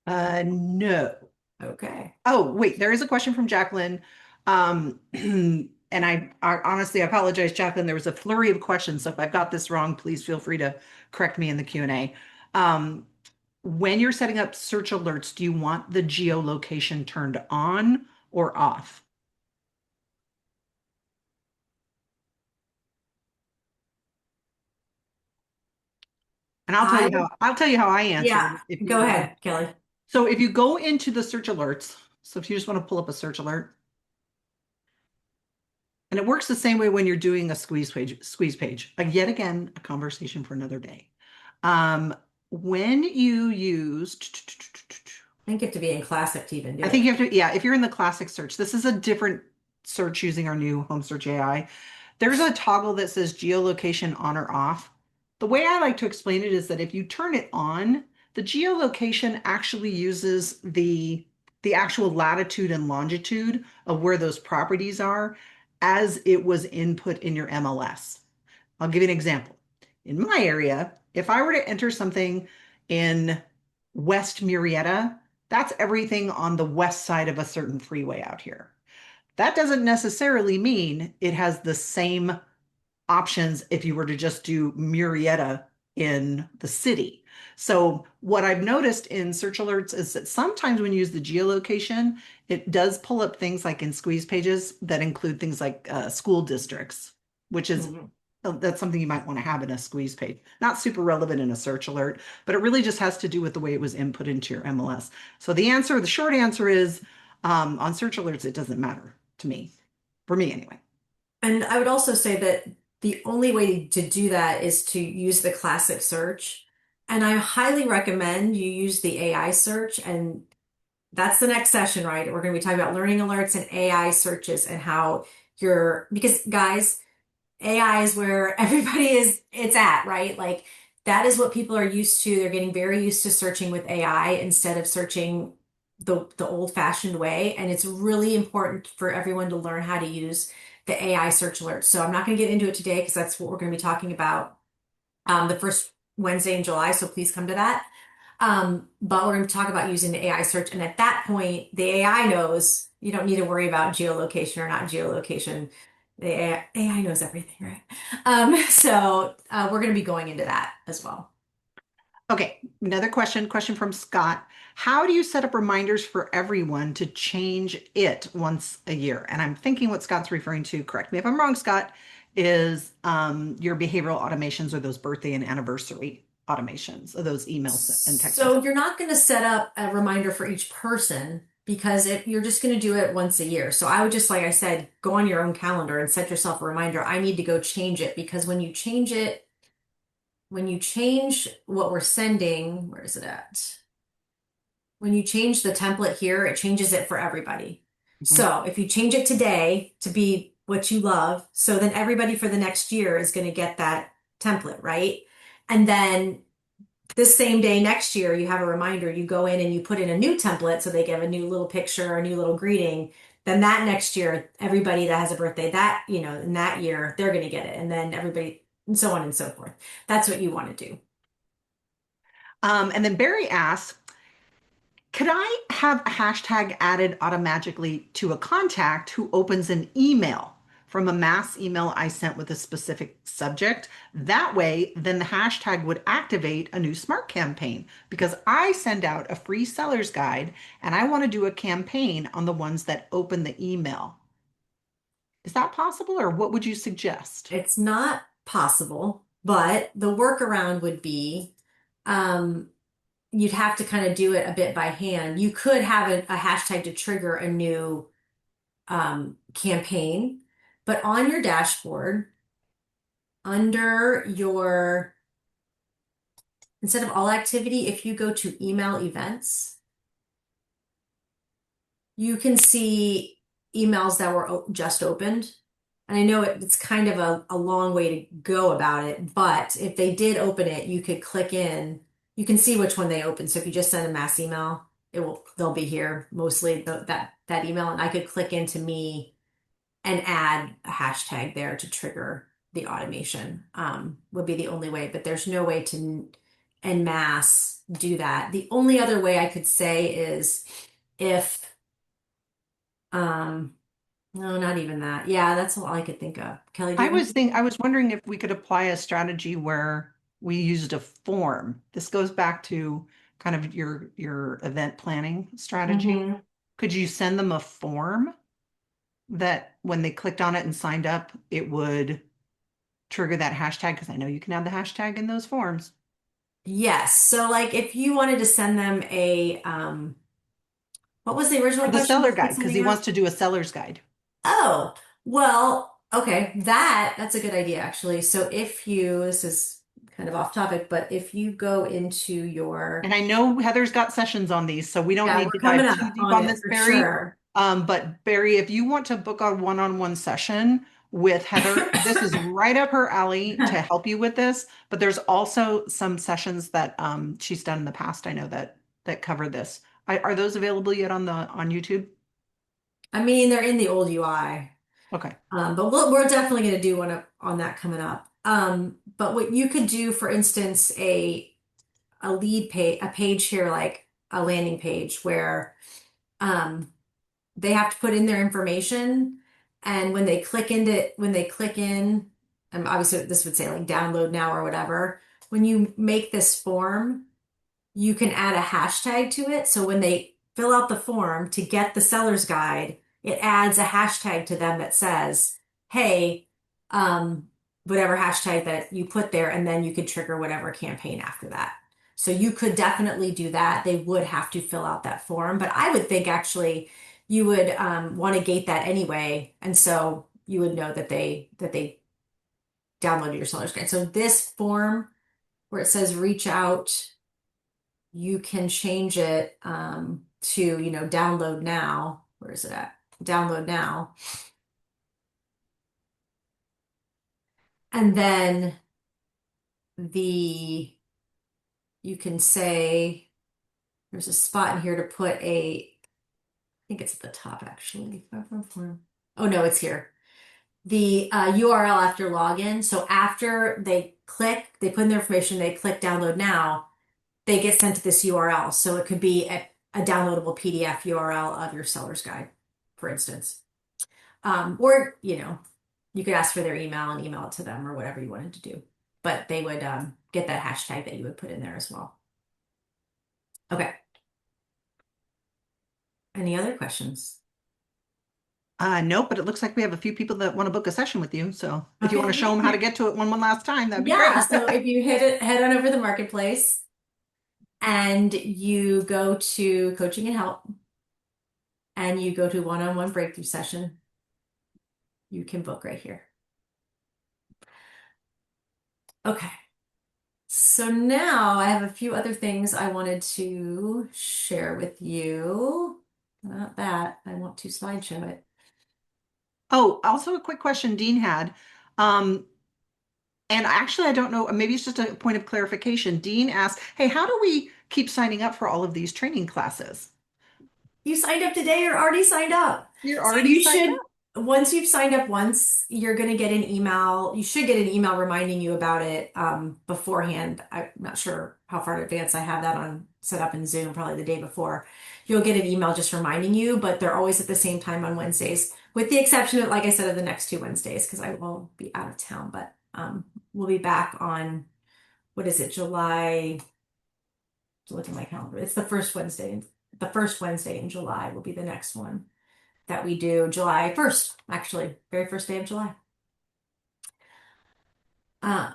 Speaker 2: No.
Speaker 1: Okay.
Speaker 2: Oh, wait, there is a question from Jacqueline. And I honestly apologize, Jacqueline. There was a flurry of questions. So if I've got this wrong, please feel free to correct me in the Q&A. When you're setting up search alerts, do you want the geolocation turned on or off? And
Speaker 1: I,
Speaker 2: I'll tell you how I answer
Speaker 1: yeah,
Speaker 2: it if
Speaker 1: go
Speaker 2: you want.
Speaker 1: ahead, Kelly.
Speaker 2: So if you go into the search alerts, so if you just want to pull up a search alert, and it works the same way when you're doing a squeeze page. Yet again, a conversation for another day. When you use,
Speaker 1: I think you have to be in Classic to even do
Speaker 2: I think
Speaker 1: it.
Speaker 2: you have to, yeah, if you're in the classic search, this is a different search using our new home search AI. There's a toggle that says geolocation on or off. The way I like to explain it is that if you turn it on, the geolocation actually uses the actual latitude and longitude of where those properties are as it was input in your MLS. I'll give you an example. In my area, if I were to enter something in West Murrieta, that's everything on the west side of a certain freeway out here. That doesn't necessarily mean it has the same options if you were to just do Murrieta in the city. So what I've noticed in search alerts is that sometimes when you use the geolocation, it does pull up things like in squeeze pages that include things like school districts, which is
Speaker 1: Mhm.
Speaker 2: that's something you might want to have in a squeeze page. Not super relevant in a search alert, but it really just has to do with the way it was input into your MLS. So the short answer is on search alerts, it doesn't matter to me, for me anyway.
Speaker 1: And I would also say that the only way to do that is to use the classic search. And I highly recommend you use the AI search. And that's the next session, right? We're going to be talking about learning alerts and AI searches and how because guys, AI is where it's at, right? Like that is what people are used to. They're getting very used to searching with AI instead of searching the old-fashioned way. And it's really important for everyone to learn how to use the AI search alerts. So I'm not going to get into it today because that's what we're going to be talking about the first Wednesday in July. So please come to that. But we're going to talk about using the AI search. And at that point, the AI knows you don't need to worry about geolocation or not geolocation. The AI knows everything, right? So we're going to be going into that as well.
Speaker 2: Okay, another question from Scott. How do you set up reminders for everyone to change it once a year? And I'm thinking what Scott's referring to, correct me if I'm wrong, Scott, is your behavioral automations or those birthday and anniversary automations, or those emails and text
Speaker 1: So
Speaker 2: messages.
Speaker 1: you're not going to set up a reminder for each person because you're just going to do it once a year. So I would just, like I said, go on your own calendar and set yourself a reminder. I need to go change it because when you change what we're sending, where is it at? When you change the template here, it changes it for everybody.
Speaker 2: Mhm.
Speaker 1: So if you change it today to be what you love, so then everybody for the next year is going to get that template, right? And then this same day next year, you have a reminder, you go in and you put in a new template so they give a new little picture, a new little greeting. Then that next year, everybody that has a birthday that, in that year, they're going to get it. And then everybody, and so on and so forth. That's what you want to do.
Speaker 2: And then Barry asks, could I have a hashtag added automatically to a contact who opens an email from a mass email I sent with a specific subject? That way, then the hashtag would activate a new smart campaign because I send out a free seller's guide and I want to do a campaign on the ones that open the email. Is that possible, or what would you suggest?
Speaker 1: It's not possible, but the workaround would be, um, you'd have to kind of do it a bit by hand. You could have a hashtag to trigger a new campaign, but on your dashboard, under your, instead of all activity, if you go to email events, you can see emails that were just opened. And I know it's kind of a long way to go about it, but if they did open it, you could click in, you can see which one they opened. So if you just send a mass email, they'll be here mostly that email, and I could click into me and add a hashtag there to trigger the automation, would be the only way, but there's no way to en masse do that. The only other way I could say is if, um, no, not even that. Yeah, that's all I could think of. Kelly, do you have anything?
Speaker 2: I was wondering if we could apply a strategy where we used a form. This goes back to kind of your event planning strategy.
Speaker 1: Hmm.
Speaker 2: Could you send them a form that when they clicked on it and signed up, it would trigger that hashtag? Because I know you can have the hashtag in those forms.
Speaker 1: Yes. So like if you wanted to send them what was the original
Speaker 2: Or the
Speaker 1: question
Speaker 2: seller
Speaker 1: about
Speaker 2: guide, because he
Speaker 1: sending
Speaker 2: wants
Speaker 1: out?
Speaker 2: to do a seller's guide.
Speaker 1: Oh, well, okay. That's a good idea, actually. So if you, this is kind of off topic, but if you go into
Speaker 2: And
Speaker 1: your,
Speaker 2: I know Heather's got sessions on these, so we don't
Speaker 1: yeah,
Speaker 2: need
Speaker 1: we're
Speaker 2: to
Speaker 1: coming
Speaker 2: dive too
Speaker 1: up
Speaker 2: deep
Speaker 1: on
Speaker 2: on
Speaker 1: it
Speaker 2: this,
Speaker 1: for
Speaker 2: Barry.
Speaker 1: sure.
Speaker 2: But Barry, if you want to book a one-on-one session with Heather, this is right up her alley to help you with this. But there's also some sessions that she's done in the past. I know that cover this. Are those available yet on the on YouTube?
Speaker 1: I mean, they're in the old UI,
Speaker 2: Okay.
Speaker 1: but we're definitely going to do one on that coming up. But what you could do, for instance, a lead page, a page here, like a landing page where um, they have to put in their information, and when they click in, obviously this would say like download now or whatever. When you make this form, you can add a hashtag to it. So when they fill out the form to get the seller's guide, it adds a hashtag to them that says, hey, um, whatever hashtag that you put there, and then you could trigger whatever campaign after that. So you could definitely do that. They would have to fill out that form, but I would think actually you would want to gate that anyway, and so you would know that they downloaded your seller's guide. So this form where it says reach out, you can change it to, download now. Where is it at? Download now. And then the you can say there's a spot in here to put I think it's at the top actually. Oh no, it's here. The URL after login. So after they put in their information, they click download now, they get sent to this URL. So it could be a downloadable PDF URL of your seller's guide, for instance. Or, You could ask for their email and email it to them or whatever you wanted to do. But they would get that hashtag that you would put in there as well. Okay. Any other questions?
Speaker 2: Nope, but it looks like we have a few people that want to book a session with you. So if you want
Speaker 1: Okay,
Speaker 2: to show them how to
Speaker 1: great.
Speaker 2: get to it one last time, that'd be
Speaker 1: Yeah,
Speaker 2: great.
Speaker 1: so if you head on over to the marketplace and you go to coaching and help and you go to one-on-one breakthrough session, you can book right here. Okay. So now I have a few other things I wanted to share with you. Not that, I want to slideshow it.
Speaker 2: Oh, also a quick question Dean had. Um, and actually, I don't know, maybe it's just a point of clarification. Dean asked, hey, how do we keep signing up for all of these training classes?
Speaker 1: You signed up today or already signed up.
Speaker 2: You're
Speaker 1: So
Speaker 2: already
Speaker 1: you
Speaker 2: signed
Speaker 1: should,
Speaker 2: up.
Speaker 1: once you've signed up once, you're going to get an email. You should get an email reminding you about it beforehand. I'm not sure how far in advance I have that on set up in Zoom, probably the day before. You'll get an email just reminding you, but they're always at the same time on Wednesdays, with the exception of, like I said, of the next two Wednesdays, because I will be out of town. But we'll be back on, what is it, July? Look at my calendar. It's the first Wednesday. The first Wednesday in July will be the next one that we do, July 1st, actually, very first day of July. Uh,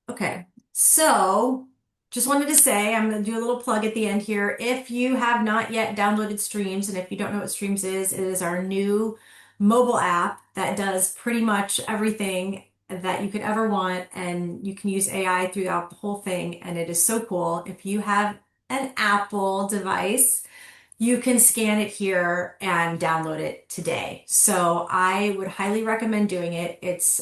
Speaker 1: okay, so just wanted to say I'm going to do a little plug at the end here. If you have not yet downloaded Streams, and if you don't know what Streams is, it is our new mobile app that does pretty much everything that you could ever want, and you can use AI throughout the whole thing, and it is so cool. If you have an Apple device, you can scan it here and download it today. So I would highly recommend doing it. It's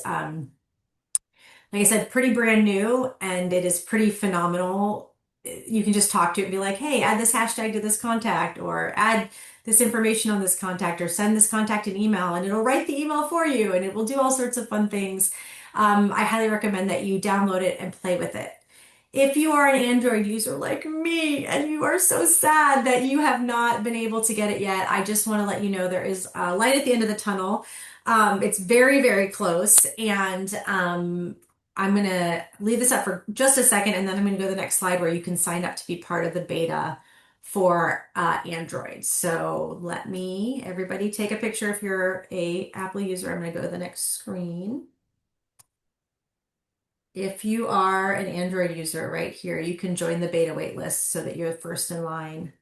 Speaker 1: like I said, pretty brand new and it is pretty phenomenal. You can just talk to it and be like, hey, add this hashtag to this contact, or add this information on this contact, or send this contact an email, and it'll write the email for you and it will do all sorts of fun things. I highly recommend that you download it and play with it. If you are an Android user like me and you are so sad that you have not been able to get it yet, I just want to let you know there is a light at the end of the tunnel. It's very, very close, and I'm going to leave this up for just a second, and then I'm going to go to the next slide where you can sign up to be part of the beta for Android. So let me, everybody take a picture if you're a Apple user. I'm going to go to the next screen. If you are an Android user right here, you can join the beta wait list so that you're first in line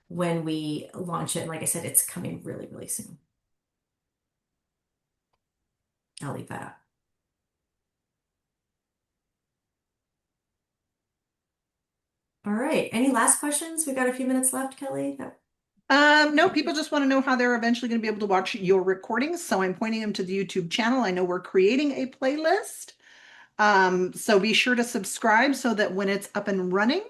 Speaker 1: when we launch it. And like I said, it's coming really, really soon. I'll leave that up. All right. Any last questions? We got a few minutes left, Kelly.
Speaker 2: No, people just want to know how they're eventually going to be able to watch your recordings. So I'm pointing them to the YouTube channel. I know we're creating a playlist. So be sure to subscribe so that when it's up and running,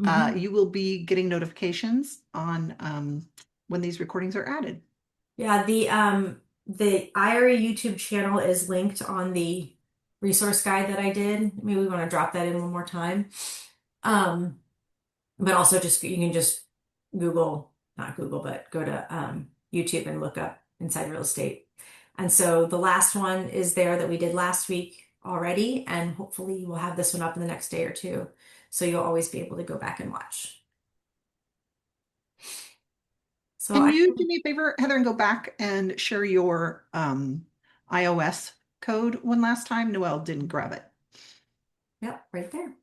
Speaker 1: Mhm.
Speaker 2: you will be getting notifications on when these recordings are added.
Speaker 1: Yeah, the IRE YouTube channel is linked on the resource guide that I did. Maybe we want to drop that in one more time. Um, but also just you can just Google, not Google, but go to YouTube and look up Inside Real Estate. And so the last one is there that we did last week already, and hopefully we'll have this one up in the next day or two. So you'll always be able to go back and watch. So
Speaker 2: Can
Speaker 1: I,
Speaker 2: you do me a favor, Heather, and go back and share your iOS code one last time? Noelle didn't grab it.
Speaker 1: yep, right there.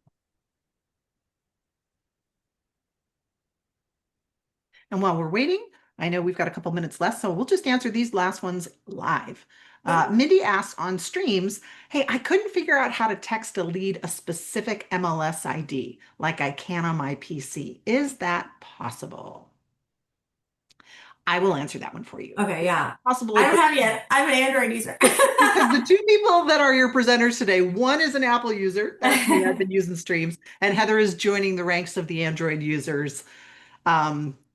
Speaker 2: And while we're waiting, I know we've got a couple minutes left, so we'll just answer these last ones live.
Speaker 1: Yeah.
Speaker 2: Mindy asks on streams, hey, I couldn't figure out how to text a lead a specific MLS ID like I can on my PC. Is that possible? I will answer that one for you.
Speaker 1: Okay,
Speaker 2: It's
Speaker 1: yeah.
Speaker 2: possible
Speaker 1: I
Speaker 2: at
Speaker 1: don't
Speaker 2: this
Speaker 1: have
Speaker 2: point.
Speaker 1: yet. I'm an Android user.
Speaker 2: Because the two people that are your presenters today, one is an Apple user, that's me, I've been using streams, and Heather is joining the ranks of the Android users.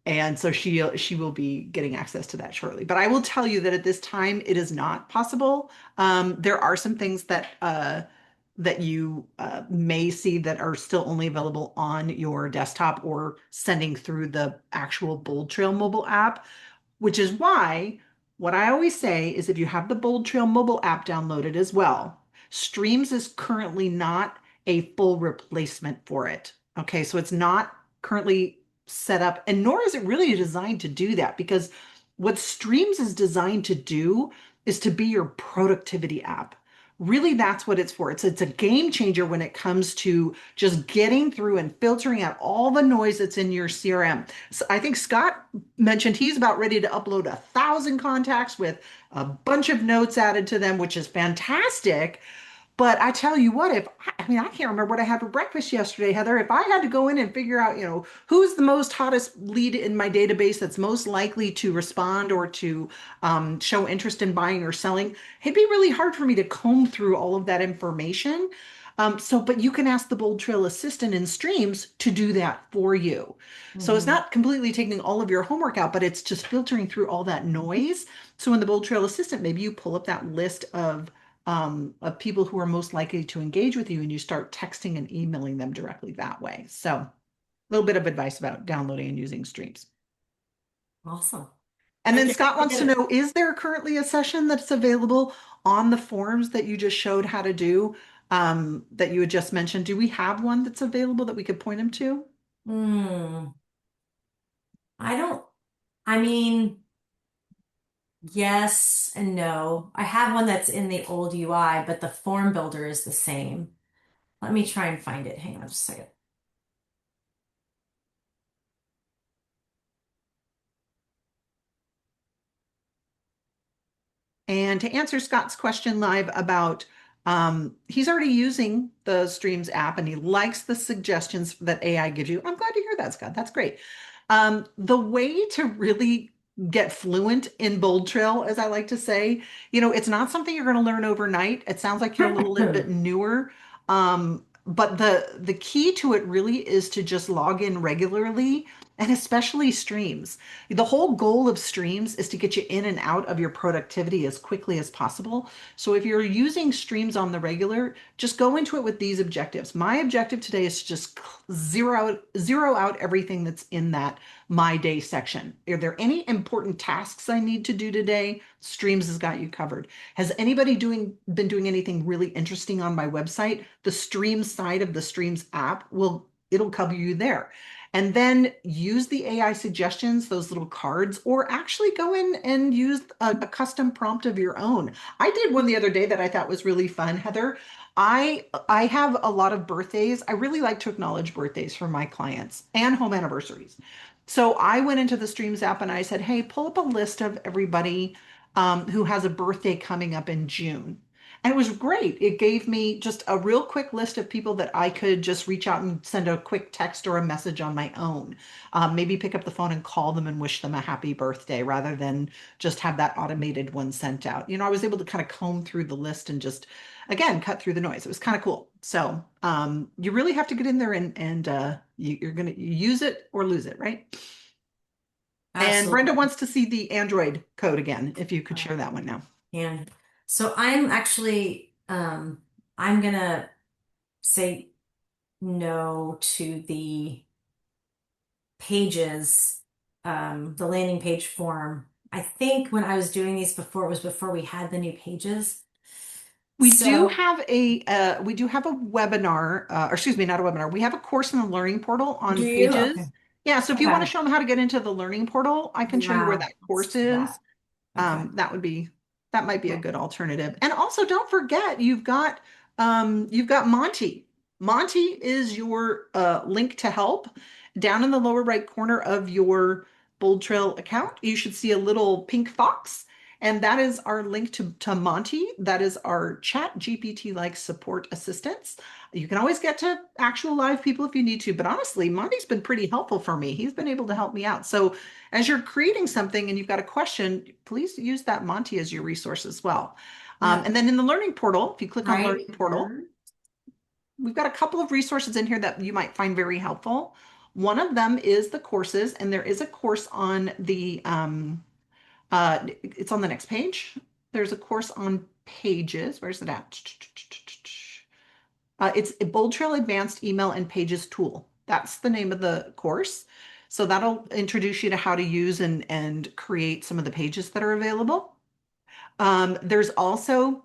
Speaker 2: And so she will be getting access to that shortly. But I will tell you that at this time it is not possible. There are some things that you may see that are still only available on your desktop or sending through the actual Bold Trail mobile app, which is why What I always say is if you have the Bold Trail mobile app downloaded as well, Streams is currently not a full replacement for it. Okay, so it's not currently set up, and nor is it really designed to do that because what Streams is designed to do is to be your productivity app. Really, that's what it's for. It's a game changer when it comes to just getting through and filtering out all the noise that's in your CRM. So I think Scott mentioned he's about ready to upload 1,000 contacts with a bunch of notes added to them, which is fantastic. But I tell you what, if I mean, I can't remember what I had for breakfast yesterday, Heather. If I had to go in and figure out, who's the most hottest lead in my database that's most likely to respond or to show interest in buying or selling, it'd be really hard for me to comb through all of that information. But you can ask the Bold Trail Assistant in Streams to do that for you. So it's
Speaker 1: Mhm.
Speaker 2: not completely taking all of your homework out, but it's just filtering through all that noise. So in the Bold Trail Assistant, maybe you pull up that list of people who are most likely to engage with you and you start texting and emailing them directly that way. So a little bit of advice about downloading and using Streams.
Speaker 1: Awesome.
Speaker 2: And
Speaker 1: I
Speaker 2: then
Speaker 1: can't
Speaker 2: Scott
Speaker 1: wait to
Speaker 2: wants
Speaker 1: get
Speaker 2: to
Speaker 1: it.
Speaker 2: know, is there currently a session that's available on the forms that you just showed how to do, that you had just mentioned? Do we have one that's available that we could point him to?
Speaker 1: Hmm. I don't, I mean, yes and no. I have one that's in the old UI, but the form builder is the same. Let me try and find it. Hang on just a second.
Speaker 2: And to answer Scott's question live about he's already using the Streams app and he likes the suggestions that AI gives you. I'm glad to hear that, Scott. That's great. The way to really get fluent in Bold Trail, as I like to say, it's not something you're going to learn overnight. It sounds like you're a little bit newer. But the key to it really is to just log in regularly and especially Streams. The whole goal of Streams is to get you in and out of your productivity as quickly as possible. So if you're using Streams on the regular, just go into it with these objectives. My objective today is to just zero out everything that's in that My Day section. Are there any important tasks I need to do today? Streams has got you covered. Has anybody been doing anything really interesting on my website? The Streams side of the Streams app it'll cover you there. And then use the AI suggestions, those little cards, or actually go in and use a custom prompt of your own. I did one the other day that I thought was really fun, Heather. I have a lot of birthdays. I really like to acknowledge birthdays for my clients and home anniversaries. So I went into the Streams app and I said, "Hey, pull up a list of everybody who has a birthday coming up in June." And it was great. It gave me just a real quick list of people that I could just reach out and send a quick text or a message on my own. Maybe pick up the phone and call them and wish them a happy birthday rather than just have that automated one sent out. I was able to kind of comb through the list and just, again, cut through the noise. It was kind of cool. So you really have to get in there and you're going to use it or lose it, right? And Brenda
Speaker 1: Absolutely.
Speaker 2: wants to see the Android code again, if you could
Speaker 1: Uh,
Speaker 2: share that one now.
Speaker 1: And so I'm actually, I'm gonna say no to the pages, the landing page form. I think when I was doing these before, it was before we had the new pages. So
Speaker 2: We do have a webinar, or excuse me, not a webinar. We have a course in the Learning Portal
Speaker 1: do
Speaker 2: on
Speaker 1: you? Okay.
Speaker 2: Pages. Yeah, so if you want to
Speaker 1: Okay.
Speaker 2: show them how to get into the Learning Portal, I can show you where
Speaker 1: Yeah,
Speaker 2: that
Speaker 1: let's
Speaker 2: course
Speaker 1: do that.
Speaker 2: is.
Speaker 1: Okay.
Speaker 2: That might be a
Speaker 1: Well,
Speaker 2: good alternative. And also don't forget you've got Monty. Monty is your link to help. Down in the lower right corner of your Bold Trail account, you should see a little pink fox. And that is our link to Monty. That is our chat GPT like support assistance. You can always get to actual live people if you need to, but honestly, Monty's been pretty helpful for me. He's been able to help me out. So as you're creating something and you've got a question, please use that Monty as your resource as well.
Speaker 1: yep.
Speaker 2: And then in the Learning Portal, if you click on
Speaker 1: Right
Speaker 2: Learning Portal,
Speaker 1: here.
Speaker 2: we've got a couple of resources in here that you might find very helpful. One of them is the courses, and there is a course on it's on the next page. There's a course on Pages. Where's it at? It's a Bold Trail Advanced Email and Pages Tool. That's the name of the course. So that'll introduce you to how to use and create some of the pages that are available. There's also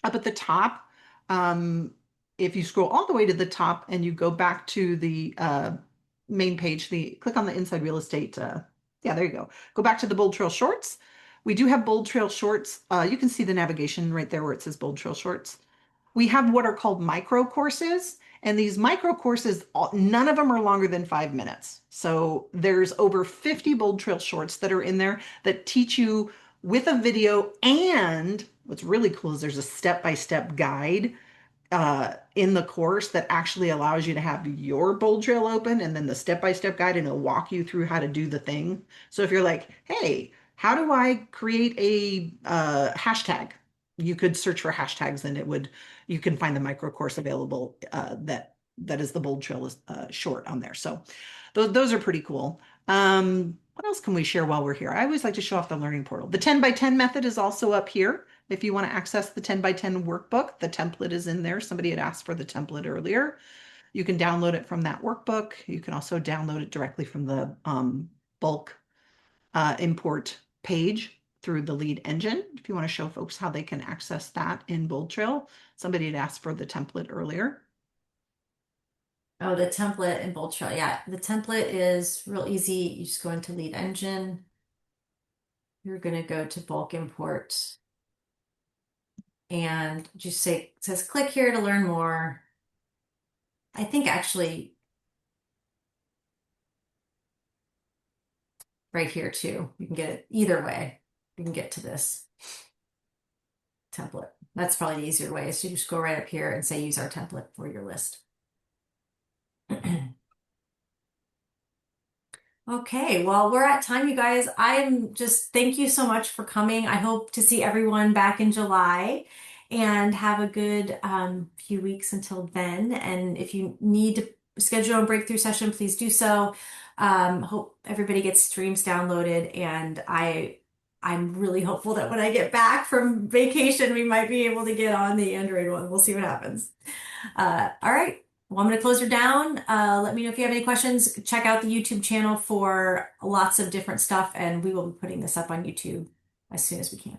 Speaker 2: up at the top, um, if you scroll all the way to the top and you go back to the main page, the click on the inside real estate. Yeah, there you go. Go back to the Bold Trail Shorts. We do have Bold Trail Shorts. You can see the navigation right there where it says Bold Trail Shorts. We have what are called micro courses. And these micro courses, none of them are longer than 5 minutes. So there's over 50 Bold Trail Shorts that are in there that teach you with a video. And what's really cool is there's a step-by-step guide in the course that actually allows you to have your bold trail open and then the step-by-step guide, and it'll walk you through how to do the thing. So if you're like, hey, how do I create a hashtag? You could search for hashtags and you can find the micro course available that is the bold trail short on there. So those are pretty cool. What else can we share while we're here? I always like to show off the learning portal. The 10 by 10 method is also up here. If you want to access the 10 by 10 workbook, the template is in there. Somebody had asked for the template earlier. You can download it from that workbook. You can also download it directly from the bulk import page through the lead engine. If you want to show folks how they can access that in Bold Trail. Somebody had asked for the template earlier.
Speaker 1: Oh, the template in Bold Trail. Yeah, the template is real easy. You just go into lead engine. You're going to go to bulk import and just say, it says click here to learn more. I think actually right here too, you can get it either way. You can get to this template. That's probably the easier way. So you just go right up here and say use our template for your list. Okay, well, we're at time, you guys. I'm just thank you so much for coming. I hope to see everyone back in July and have a good few weeks until then. And if you need to schedule a breakthrough session, please do so. Hope everybody gets streams downloaded, and I'm really hopeful that when I get back from vacation, we might be able to get on the Android one. We'll see what happens. All right. Well, I'm going to close her down. Let me know if you have any questions. Check out the YouTube channel for lots of different stuff, and we will be putting this up on YouTube as soon as we can.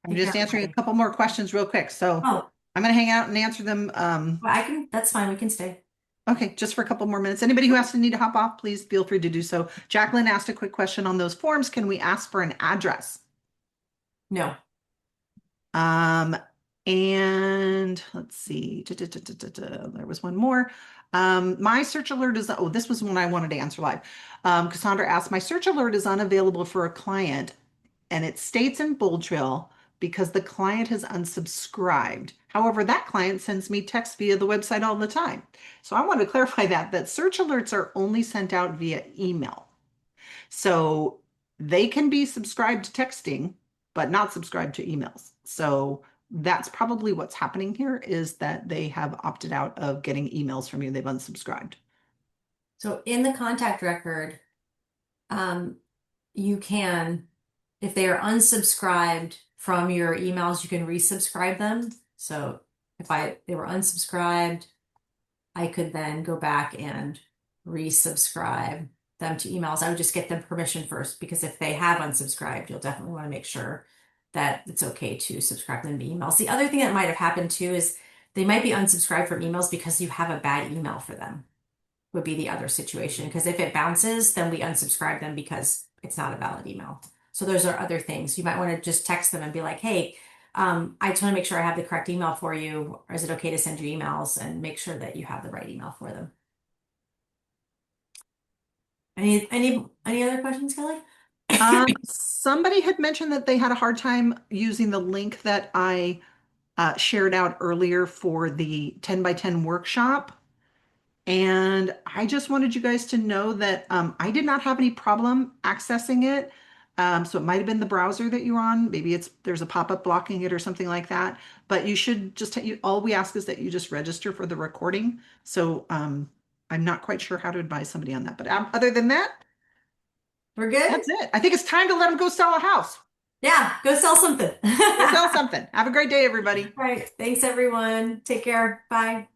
Speaker 2: I'm
Speaker 1: Take care,
Speaker 2: just answering a
Speaker 1: everybody.
Speaker 2: couple more questions real quick. So
Speaker 1: Oh,
Speaker 2: I'm going to hang out and answer them.
Speaker 1: well, I can, that's fine. We can stay.
Speaker 2: Okay, just for a couple more minutes. Anybody who has to need to hop off, please feel free to do so. Jacqueline asked a quick question on those forms. Can we ask for an address?
Speaker 1: No.
Speaker 2: Um, and let's see. There was one more. My search alert is, oh, this was one I wanted to answer live. Cassandra asked, my search alert is unavailable for a client and it states in Bold Trail because the client has unsubscribed. However, that client sends me text via the website all the time. So I want to clarify that search alerts are only sent out via email. So they can be subscribed to texting, but not subscribed to emails. So that's probably what's happening here is that they have opted out of getting emails from you. They've unsubscribed.
Speaker 1: So in the contact record, um, you can, if they are unsubscribed from your emails, you can resubscribe them. So if they were unsubscribed, I could then go back and resubscribe them to emails. I would just get them permission first because if they have unsubscribed, you'll definitely want to make sure that it's okay to subscribe them to emails. The other thing that might have happened too is they might be unsubscribed from emails because you have a bad email for them, would be the other situation. Because if it bounces, then we unsubscribe them because it's not a valid email. So those are other things. You might want to just text them and be like, hey, I just want to make sure I have the correct email for you. Or is it okay to send you emails and make sure that you have the right email for them? Any other questions, Kelly?
Speaker 2: Somebody had mentioned that they had a hard time using the link that I shared out earlier for the 10 by 10 workshop. And I just wanted you guys to know that I did not have any problem accessing it. So it might have been the browser that you're on. Maybe there's a pop-up blocking it or something like that. But you should just, all we ask is that you just register for the recording. So I'm not quite sure how to advise somebody on that. But other than that,
Speaker 1: We're good?
Speaker 2: that's it. I think it's time to let them go sell a house.
Speaker 1: Yeah, go sell something.
Speaker 2: Go sell
Speaker 1: All
Speaker 2: something. Have a great day, everybody.
Speaker 1: right. Thanks, everyone. Take care. Bye.